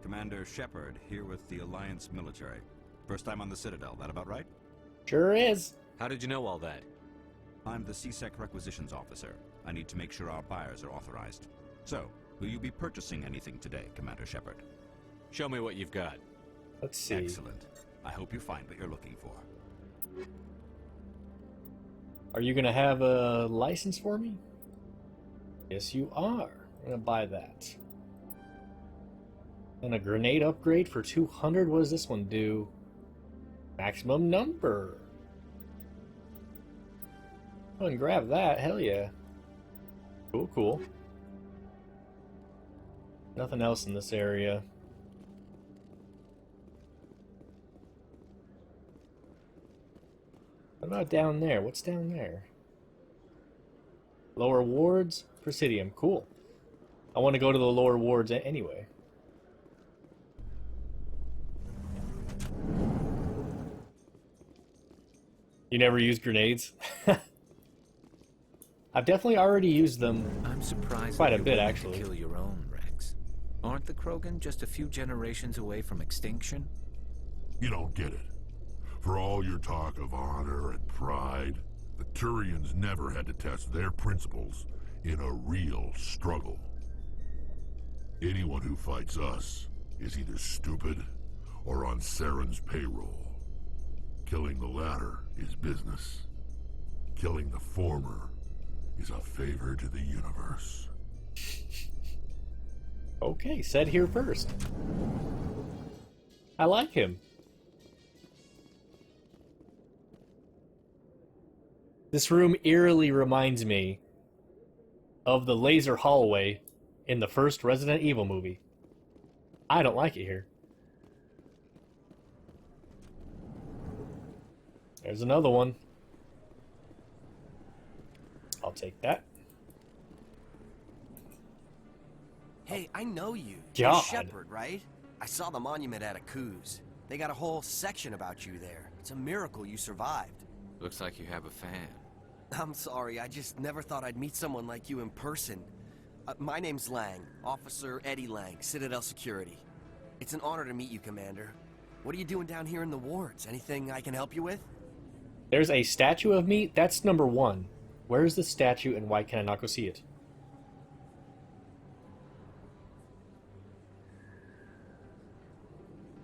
Commander Shepard, here with the Alliance military. First time on the Citadel, that about right? Sure is. How did you know all that? I'm the CSEC requisitions officer. I need to make sure our buyers are authorized. So, will you be purchasing anything today, Commander Shepard? Show me what you've got. Let's see. Excellent. I hope you find what you're looking for. Are you gonna have a license for me? Yes, you are. I'm gonna buy that. And a grenade upgrade for 200. What does this one do? Maximum number. Go and grab that. Hell yeah. Cool, cool. Nothing else in this area. What about down there? What's down there? Lower wards? Presidium. Cool. I want to go to the lower wards anyway. You never used grenades? I've definitely already used them. I'm surprised quite a that bit, you're willing actually. to kill your own, Rex. Aren't the Krogan just a few generations away from extinction? You don't get it. For all your talk of honor and pride, the Turians never had to test their principles in a real struggle. Anyone who fights us is either stupid or on Saren's payroll. Killing the latter is business. Killing the former is a favor to the universe. Okay, said here first. I like him. This room eerily reminds me of the laser hallway in the first Resident Evil movie. I don't like it here. There's another one. I'll take that. Hey, I know you. God. You're Shepard, right? I saw the monument at Aku's. They got a whole section about you there. It's a miracle you survived. Looks like you have a fan. I'm sorry, I just never thought I'd meet someone like you in person. My name's Lang, Officer Eddie Lang, Citadel Security. It's an honor to meet you, Commander. What are you doing down here in the wards? Anything I can help you with? There's a statue of me. That's number one. Where is the statue and why can I not go see it?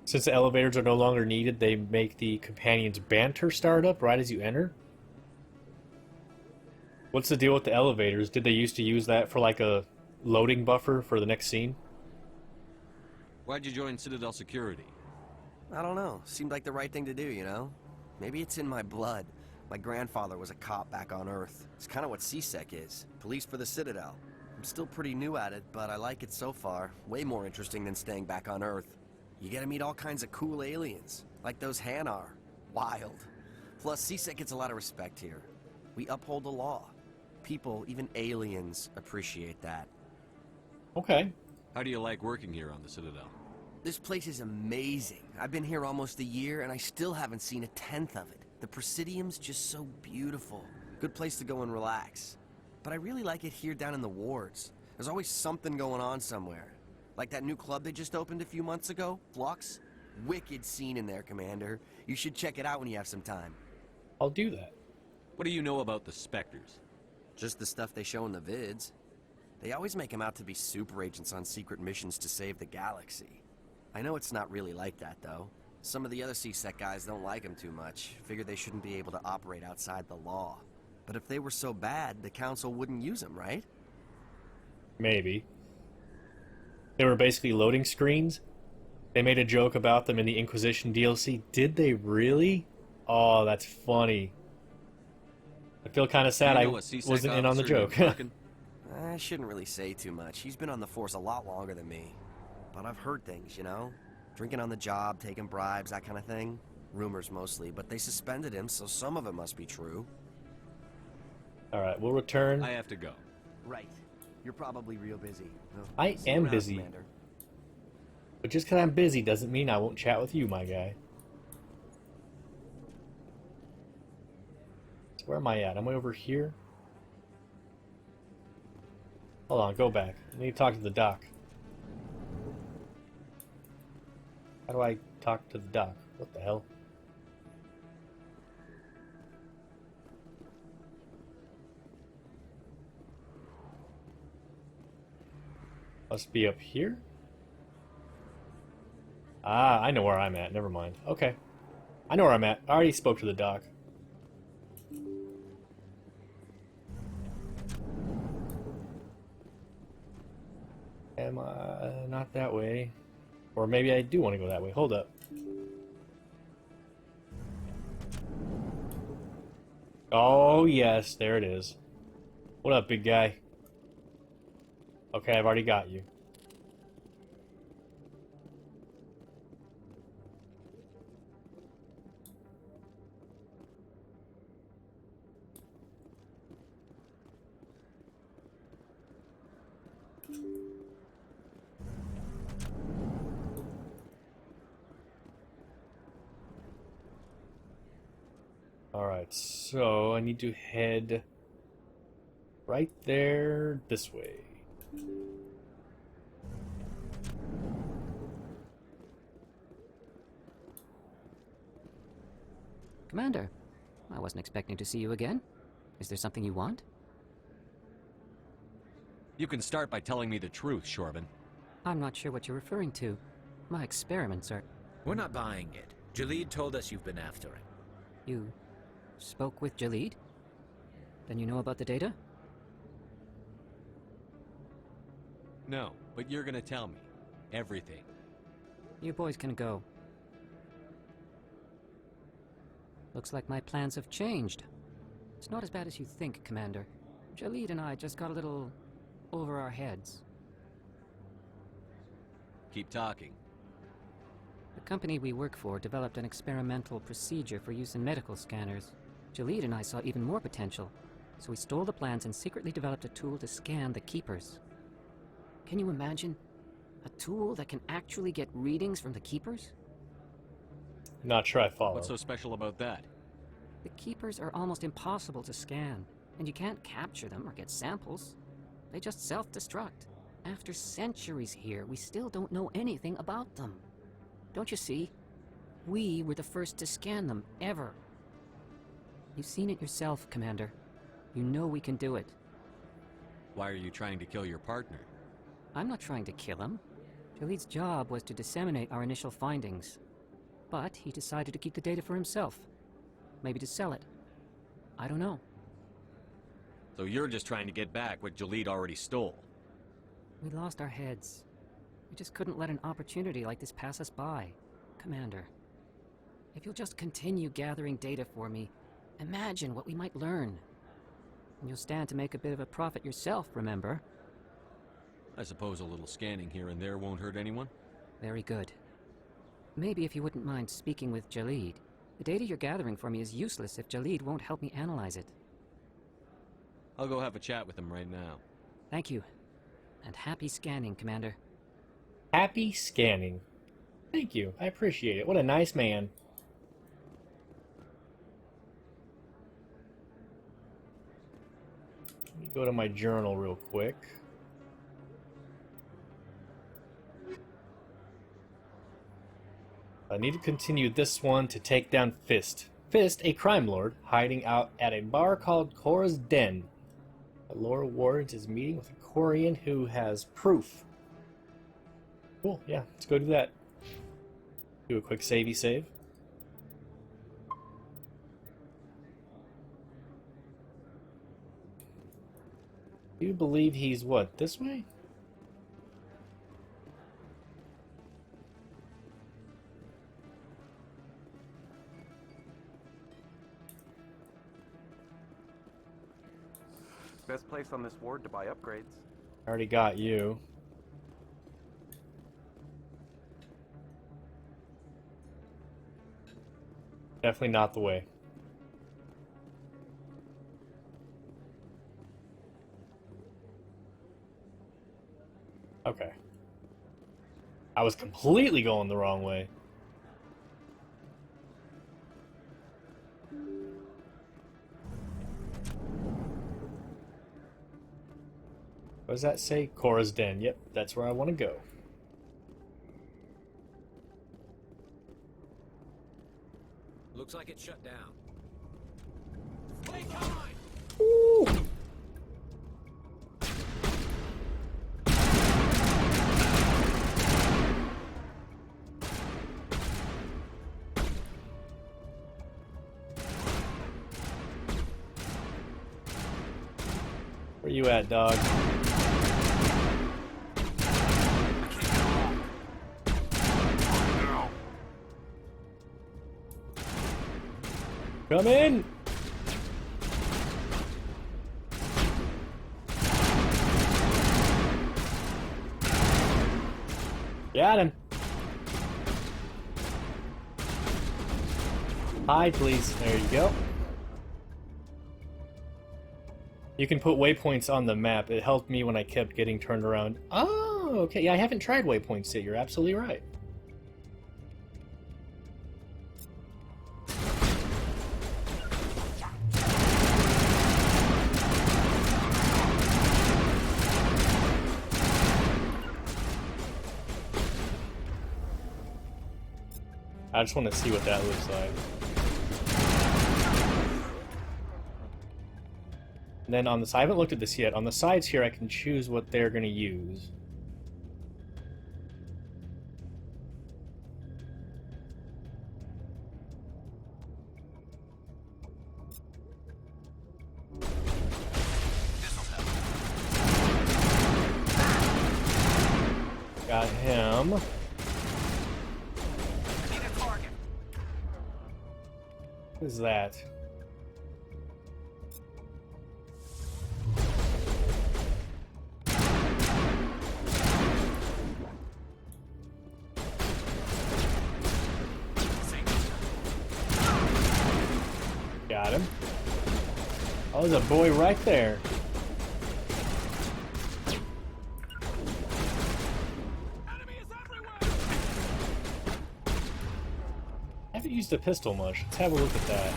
Since the elevators are no longer needed, they make the companion's banter start up right as you enter. What's the deal with the elevators? Did they used to use that for like a loading buffer for the next scene? Why'd you join Citadel Security? I don't know. Seemed like the right thing to do, you know? Maybe it's in my blood. My grandfather was a cop back on Earth. It's kind of what CSEC is. Police for the Citadel. I'm still pretty new at it, but I like it so far. Way more interesting than staying back on Earth. You get to meet all kinds of cool aliens, like those Hanar. Wild. Plus, CSEC gets a lot of respect here. We uphold the law. People, even aliens, appreciate that. Okay. How do you like working here on the Citadel? This place is amazing. I've been here almost a year, and I still haven't seen a tenth of it. The Presidium's just so beautiful. Good place to go and relax. But I really like it here down in the wards. There's always something going on somewhere. Like that new club they just opened a few months ago, Flux. Wicked scene in there, Commander. You should check it out when you have some time. I'll do that. What do you know about the Spectres? Just the stuff they show in the vids. They always make them out to be super agents on secret missions to save the galaxy. I know it's not really like that, though. Some of the other CSEC guys don't like them too much. Figure they shouldn't be able to operate outside the law. But if they were so bad, the Council wouldn't use them, right? Maybe. They were basically loading screens. They made a joke about them in the Inquisition DLC. Did they really? Oh, that's funny. I feel kind of sad I wasn't in on the joke. I shouldn't really say too much. He's been on the force a lot longer than me. but I've heard things, you know? Drinking on the job, taking bribes, that kind of thing. Rumors mostly, but they suspended him, so some of it must be true. Alright, we'll return. I have to go. Right. You're probably real busy. Well, I see you am around, busy. Commander. But just because I'm busy doesn't mean I won't chat with you, my guy. So where am I at? Am I over here? Hold on, go back. I need to talk to the doc. How do I talk to the doc? What the hell? Must be up here? Ah, I know where I'm at. Never mind. Okay. I know where I'm at. I already spoke to the doc. Am I not that way? Or maybe I do want to go that way. Hold up. Oh, yes. There it is. What up, big guy? Okay, I've already got you. Alright, so I need to head right there this way. Commander, I wasn't expecting to see you again. Is there something you want? You can start by telling me the truth, Shorban. I'm not sure what you're referring to. My experiments are... We're not buying it. Jalid told us you've been after him. You spoke with Jalid? Then you know about the data? No, but you're gonna tell me. Everything. You boys can go. Looks like my plans have changed. It's not as bad as you think, Commander. Jalid and I just got a little over our heads. Keep talking. The company we work for developed an experimental procedure for use in medical scanners. Jalid and I saw even more potential, so we stole the plans and secretly developed a tool to scan the Keepers. Can you imagine? A tool that can actually get readings from the Keepers? Not sure I follow. What's so special about that? The Keepers are almost impossible to scan, and you can't capture them or get samples. They just self-destruct. After centuries here, we still don't know anything about them. Don't you see? We were the first to scan them, ever. You've seen it yourself, Commander. You know we can do it. Why are you trying to kill your partner? I'm not trying to kill him. Jalid's job was to disseminate our initial findings. But he decided to keep the data for himself. Maybe to sell it. I don't know. So you're just trying to get back what Jalid already stole. We lost our heads. We just couldn't let an opportunity like this pass us by. Commander, if you'll just continue gathering data for me, imagine what we might learn. And you'll stand to make a bit of a profit yourself, remember? I suppose a little scanning here and there won't hurt anyone? Very good. Maybe if you wouldn't mind speaking with Jalid. The data you're gathering for me is useless if Jalid won't help me analyze it. I'll go have a chat with him right now. Thank you. And happy scanning, Commander. Happy scanning. Thank you. I appreciate it. What a nice man. Let me go to my journal real quick. I need to continue this one to take down Fist. Fist, a crime lord, hiding out at a bar called Korra's Den. The lore wards is meeting with a Korean who has proof. Cool, yeah, let's go do that. Do a quick savey save. Do you believe he's what, this way? Best place on this ward to buy upgrades. I already got you. Definitely not the way. Okay. I was completely going the wrong way. What does that say? Cora's Den. Yep, that's where I want to go. Looks like it's shut down. Ooh. Where you at, dog? Come in! Got him. Hide, please. There you go. You can put waypoints on the map. It helped me when I kept getting turned around. Oh, okay. Yeah, I haven't tried waypoints yet. You're absolutely right. I just want to see what that looks like. And then on this, I haven't looked at this yet. On the sides here, I can choose what they're going to use. Got him. What is that? Got him. Oh, there's a boy right there. I haven't used a pistol much. Let's have a look at that.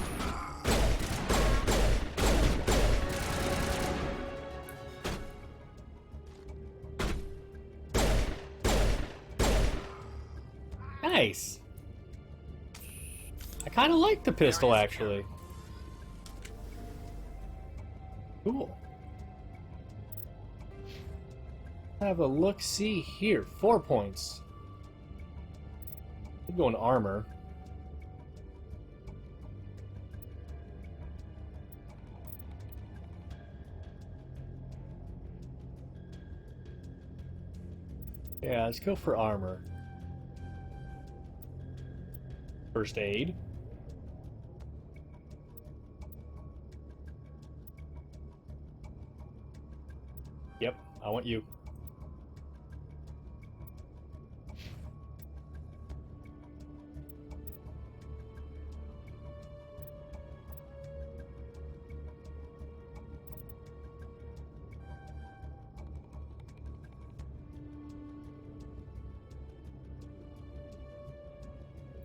Nice. I kind of like the pistol, actually. Cool. Have a look-see here. 4 points. I'm going armor. Yeah, let's go for armor. First aid. Yep, I want you.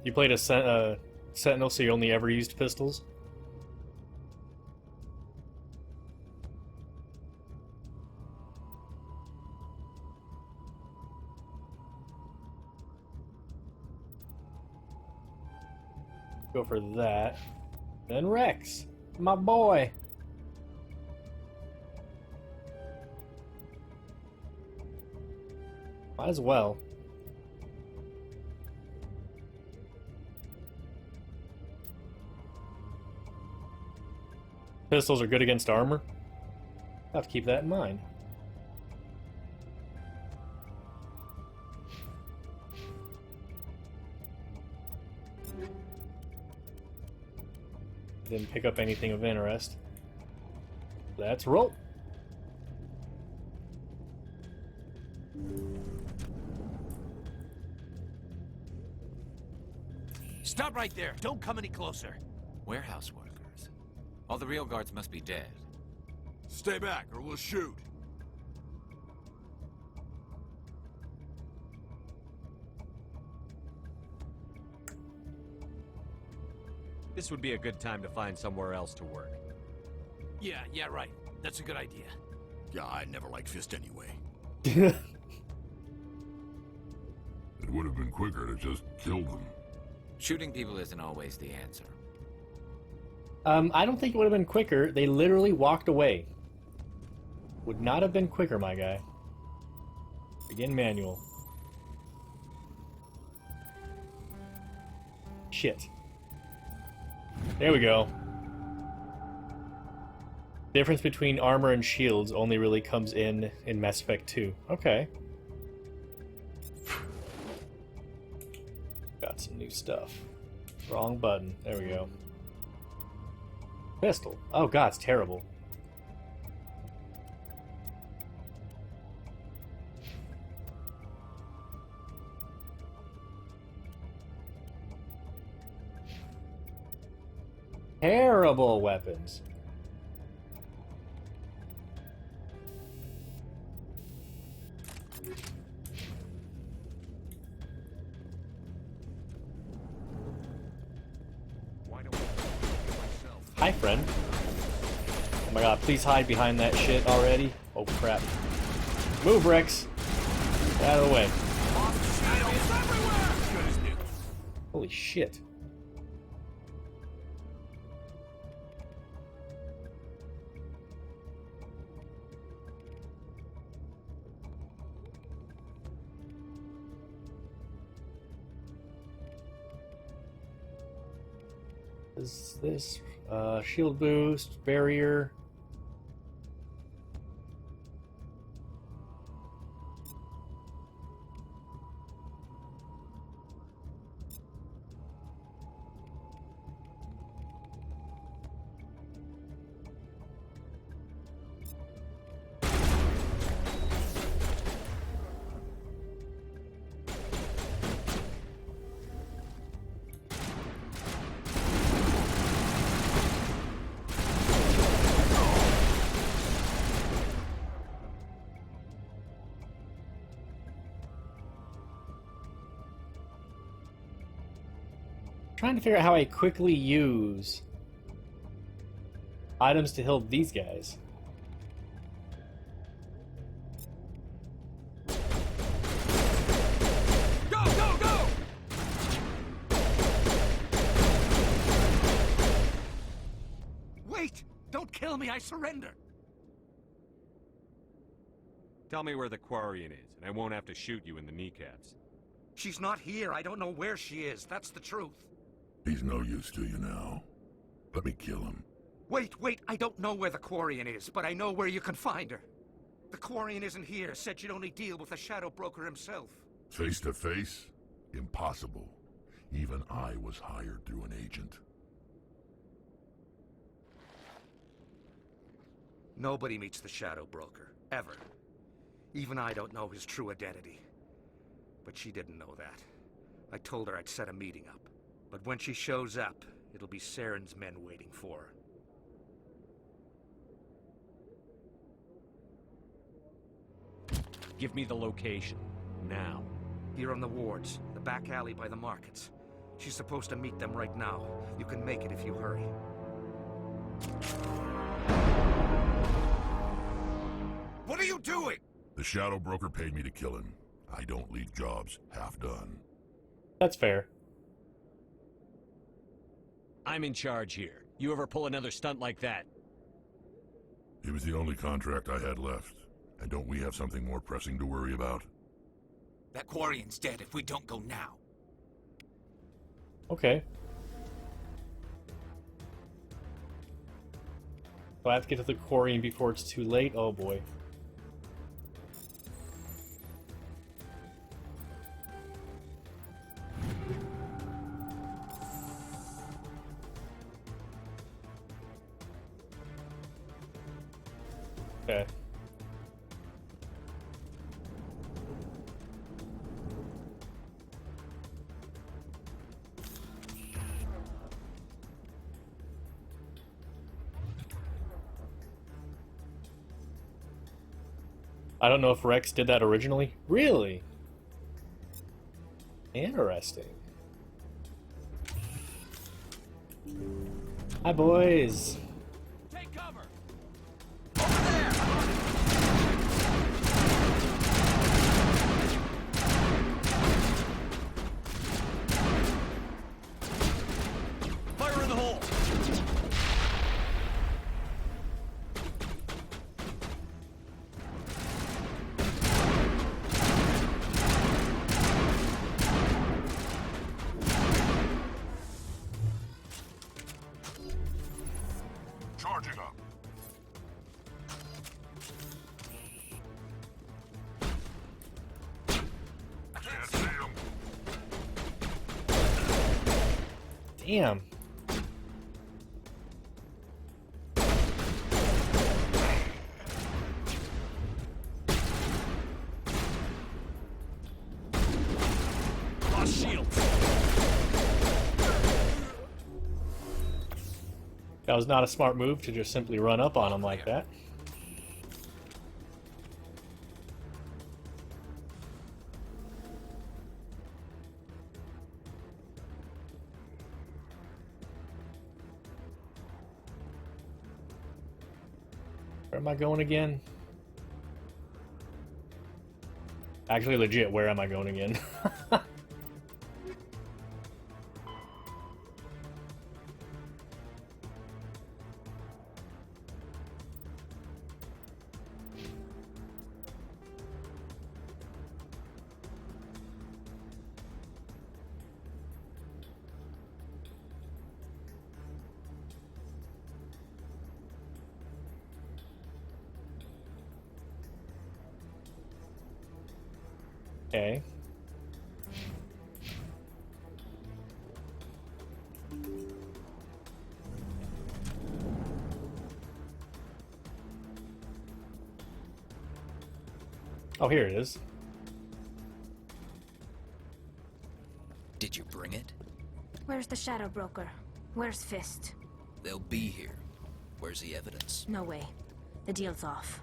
You played a Sentinel, so you only ever used pistols? Go for that. Then Rex, my boy. Might as well. Pistols are good against armor. I'll have to keep that in mind. Didn't pick up anything of interest. Let's roll. Stop right there. Don't come any closer. Warehouse workers. All the real guards must be dead. Stay back, or we'll shoot. This would be a good time to find somewhere else to work. Yeah, right. That's a good idea. Yeah, I never liked Fist anyway. It would have been quicker to just kill them. Shooting people isn't always the answer. I don't think it would have been quicker. They literally walked away. Would not have been quicker, my guy. Begin manual. Shit. There we go. Difference between armor and shields only really comes in Mass Effect 2. Okay. Got some new stuff. Wrong button. There we go. Pistol. Oh god, it's terrible. Terrible weapons. Hi, friend. Oh my god, please hide behind that shit already. Oh crap. Move, Rex. Get out of the way. Holy shit. Is this shield boost, barrier? Trying to figure out how I quickly use items to heal these guys. Go, go, go! Wait! Don't kill me, I surrender! Tell me where the Quarian is, and I won't have to shoot you in the kneecaps. She's not here. I don't know where she is. That's the truth. He's no use to you now. Let me kill him. Wait, I don't know where the Quarian is, but I know where you can find her. The Quarian isn't here. Said you'd only deal with the Shadow Broker himself. Face to face? Impossible. Even I was hired through an agent. Nobody meets the Shadow Broker. Ever. Even I don't know his true identity. But she didn't know that. I told her I'd set a meeting up. But when she shows up, it'll be Saren's men waiting for her. Give me the location. Now. Here on the wards, the back alley by the markets. She's supposed to meet them right now. You can make it if you hurry. What are you doing? The Shadow Broker paid me to kill him. I don't leave jobs half done. That's fair. I'm in charge here. You ever pull another stunt like that? It was the only contract I had left. And don't we have something more pressing to worry about? That Quarian's dead if we don't go now. Okay. Do I have to get to the Quarian before it's too late? Oh boy. Okay. I don't know if Rex did that originally. Really? Interesting. Hi, boys. Take cover. Fire in the hole. Charging up. Can't see him. Damn. Lost shield. That was not a smart move to just simply run up on him like that. Where am I going again? Actually, legit, where am I going again? Okay. Oh, here it is. Did you bring it? Where's the Shadow Broker? Where's Fist? They'll be here. Where's the evidence? No way. The deal's off.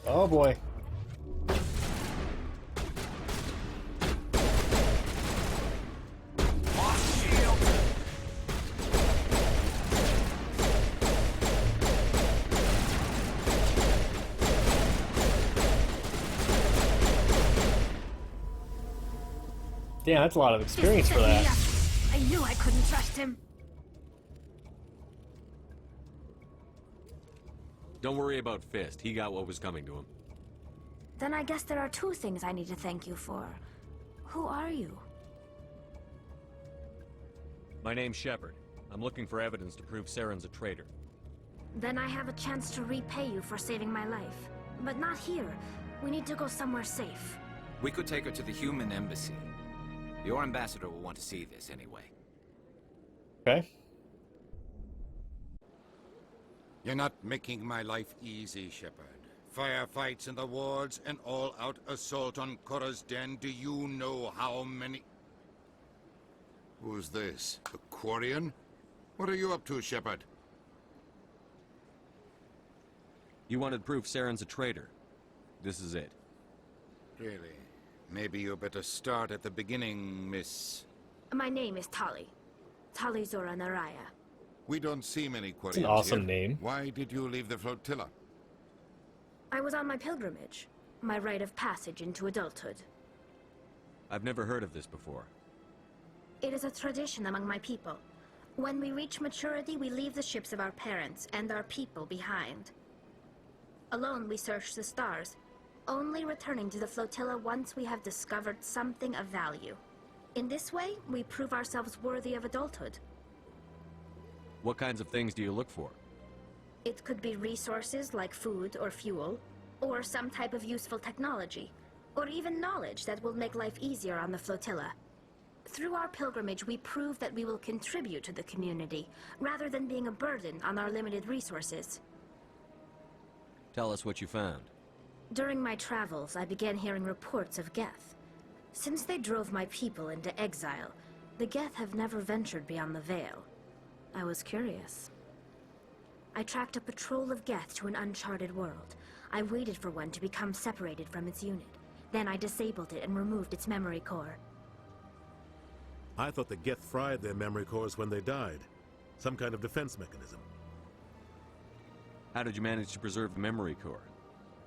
Oh boy. Damn, that's a lot of experience for that. I knew I couldn't trust him. Don't worry about Fist. He got what was coming to him. Then I guess there are two things I need to thank you for. Who are you? My name's Shepard. I'm looking for evidence to prove Saren's a traitor. Then I have a chance to repay you for saving my life. But not here. We need to go somewhere safe. We could take her to the human embassy. Your ambassador will want to see this anyway. Okay. You're not making my life easy, Shepard. Firefights in the wards, an all-out assault on Korra's den. Do you know how many... Who's this? A Quarian? What are you up to, Shepard? You wanted proof Saren's a traitor. This is it. Really? Maybe you better start at the beginning, Miss... My name is Tali. Tali Zora Naraya. We don't see many Quarians It's an awesome here. name. Why did you leave the flotilla? I was on my pilgrimage. My rite of passage into adulthood. I've never heard of this before. It is a tradition among my people. When we reach maturity, we leave the ships of our parents and our people behind. Alone, we search the stars, only returning to the flotilla once we have discovered something of value. In this way, we prove ourselves worthy of adulthood. What kinds of things do you look for? It could be resources like food or fuel, or some type of useful technology, or even knowledge that will make life easier on the flotilla. Through our pilgrimage, we prove that we will contribute to the community, rather than being a burden on our limited resources. Tell us what you found. During my travels, I began hearing reports of Geth. Since they drove my people into exile, The Geth have never ventured beyond the Veil. I was curious. I tracked a patrol of Geth to an uncharted world. I waited for one to become separated from its unit. Then I disabled it and removed its memory core. I thought the Geth fried their memory cores when they died. Some kind of defense mechanism. How did you manage to preserve the memory core?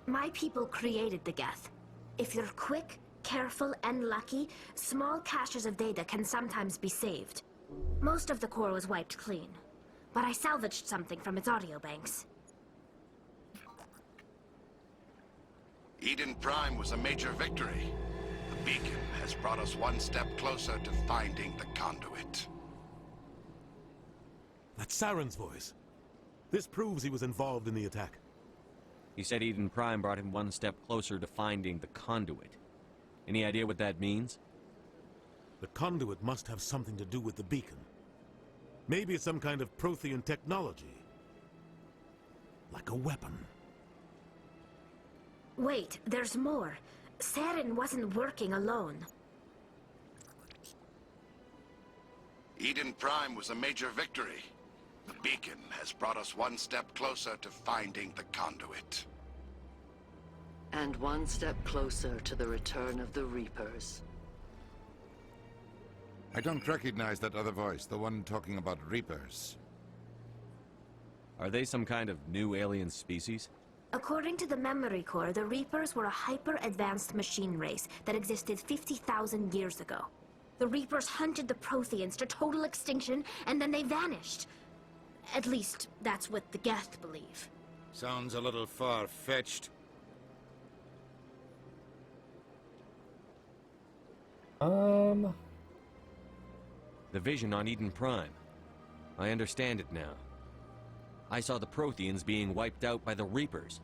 My people created the Geth. If you're quick, careful, and lucky, small caches of data can sometimes be saved. Most of the core was wiped clean, but I salvaged something from its audio banks. Eden Prime was a major victory. The beacon has brought us one step closer to finding the conduit. That's Saren's voice. This proves he was involved in the attack. He said Eden Prime brought him one step closer to finding the conduit. Any idea what that means? The conduit must have something to do with the beacon. Maybe it's some kind of Prothean technology. Like a weapon. Wait, there's more. Saren wasn't working alone. Eden Prime was a major victory. The beacon has brought us one step closer to finding the conduit. And one step closer to the return of the Reapers. I don't recognize that other voice, the one talking about Reapers. Are they some kind of new alien species? According to the memory core, the Reapers were a hyper-advanced machine race that existed 50,000 years ago. The Reapers hunted the Protheans to total extinction, and then they vanished. At least, that's what the Geth believe. Sounds a little far-fetched. The vision on Eden Prime. I understand it now. I saw the Protheans being wiped out by the Reapers.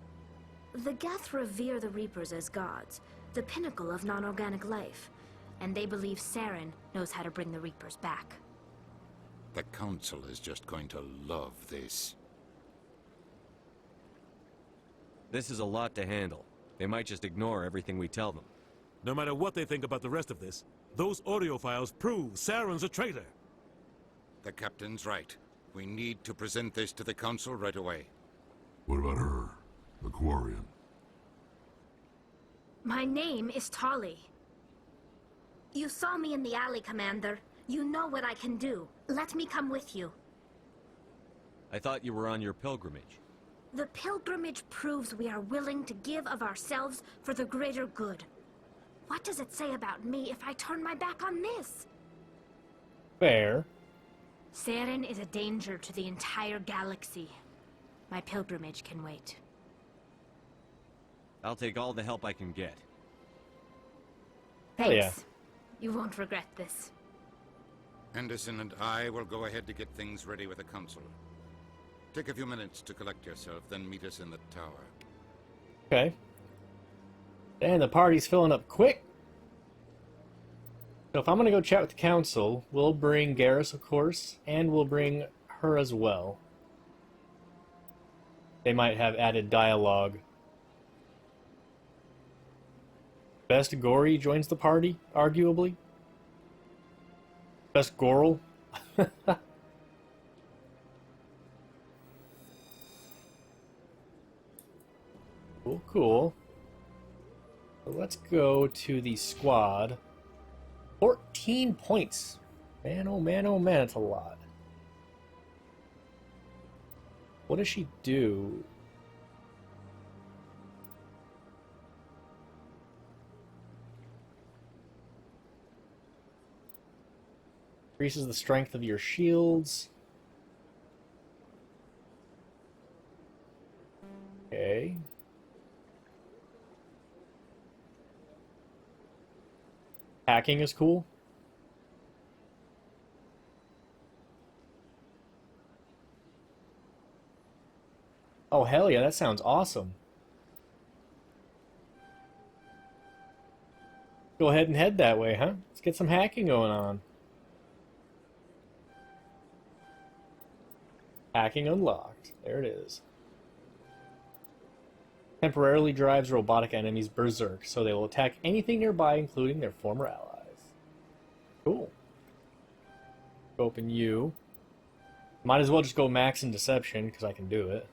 The Geth revere the Reapers as gods, the pinnacle of non-organic life. And they believe Saren knows how to bring the Reapers back. The Council is just going to love this. This is a lot to handle. They might just ignore everything we tell them. No matter what they think about the rest of this, those audio files prove Saren's a traitor. The Captain's right. We need to present this to the Council right away. What about her? The Quarian? My name is Tali. You saw me in the alley, Commander. You know what I can do. Let me come with you. I thought you were on your pilgrimage. The pilgrimage proves we are willing to give of ourselves for the greater good. What does it say about me if I turn my back on this? Fair. Saren is a danger to the entire galaxy. My pilgrimage can wait. I'll take all the help I can get. Thanks. Yeah. You won't regret this. Anderson and I will go ahead to get things ready with the Council. Take a few minutes to collect yourself, then meet us in the tower. Okay. And the party's filling up quick. So if I'm gonna go chat with the Council, we'll bring Garrus, of course, and we'll bring her as well. They might have added dialogue. Best Gory joins the party, arguably. Best Goral. Cool, cool. So let's go to the squad. 14 points. Man, oh man, that's a lot. What does she do? Increases the strength of your shields. Okay. Hacking is cool. Oh, hell yeah, that sounds awesome. Go ahead and head that way, huh? Let's get some hacking going on. Hacking unlocked. There it is. Temporarily drives robotic enemies berserk, so they will attack anything nearby, including their former allies. Cool. Open you. Might as well just go max in deception, because I can do it.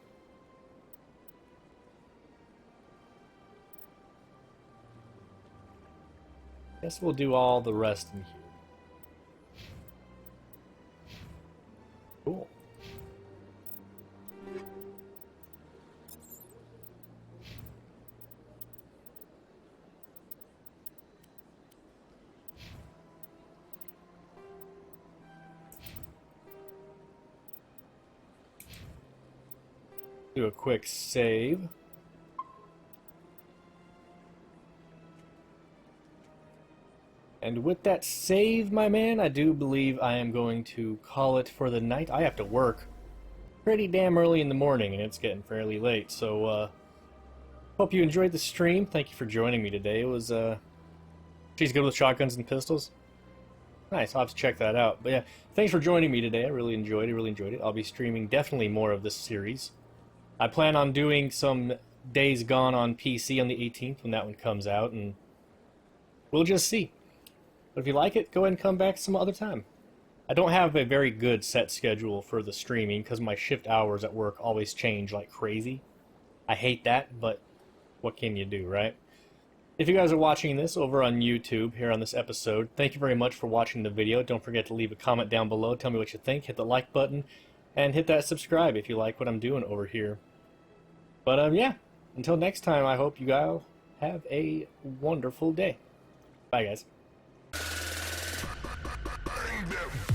Guess we'll do all the rest in here. Cool. Do a quick save. And with that save, my man, I do believe I am going to call it for the night. I have to work pretty damn early in the morning, and it's getting fairly late. So, hope you enjoyed the stream. Thank you for joining me today. It was, she's good with shotguns and pistols. Nice, I'll have to check that out. But yeah, thanks for joining me today. I really enjoyed it, I'll be streaming definitely more of this series. I plan on doing some Days Gone on PC on the 18th when that one comes out, and we'll just see. But if you like it, go ahead and come back some other time. I don't have a very good set schedule for the streaming because my shift hours at work always change like crazy. I hate that, but what can you do, right? If you guys are watching this over on YouTube here on this episode, thank you very much for watching the video. Don't forget to leave a comment down below. Tell me what you think. Hit the like button. And hit that subscribe if you like what I'm doing over here. But, yeah. Until next time, I hope you guys have a wonderful day. Bye, guys. Bang them!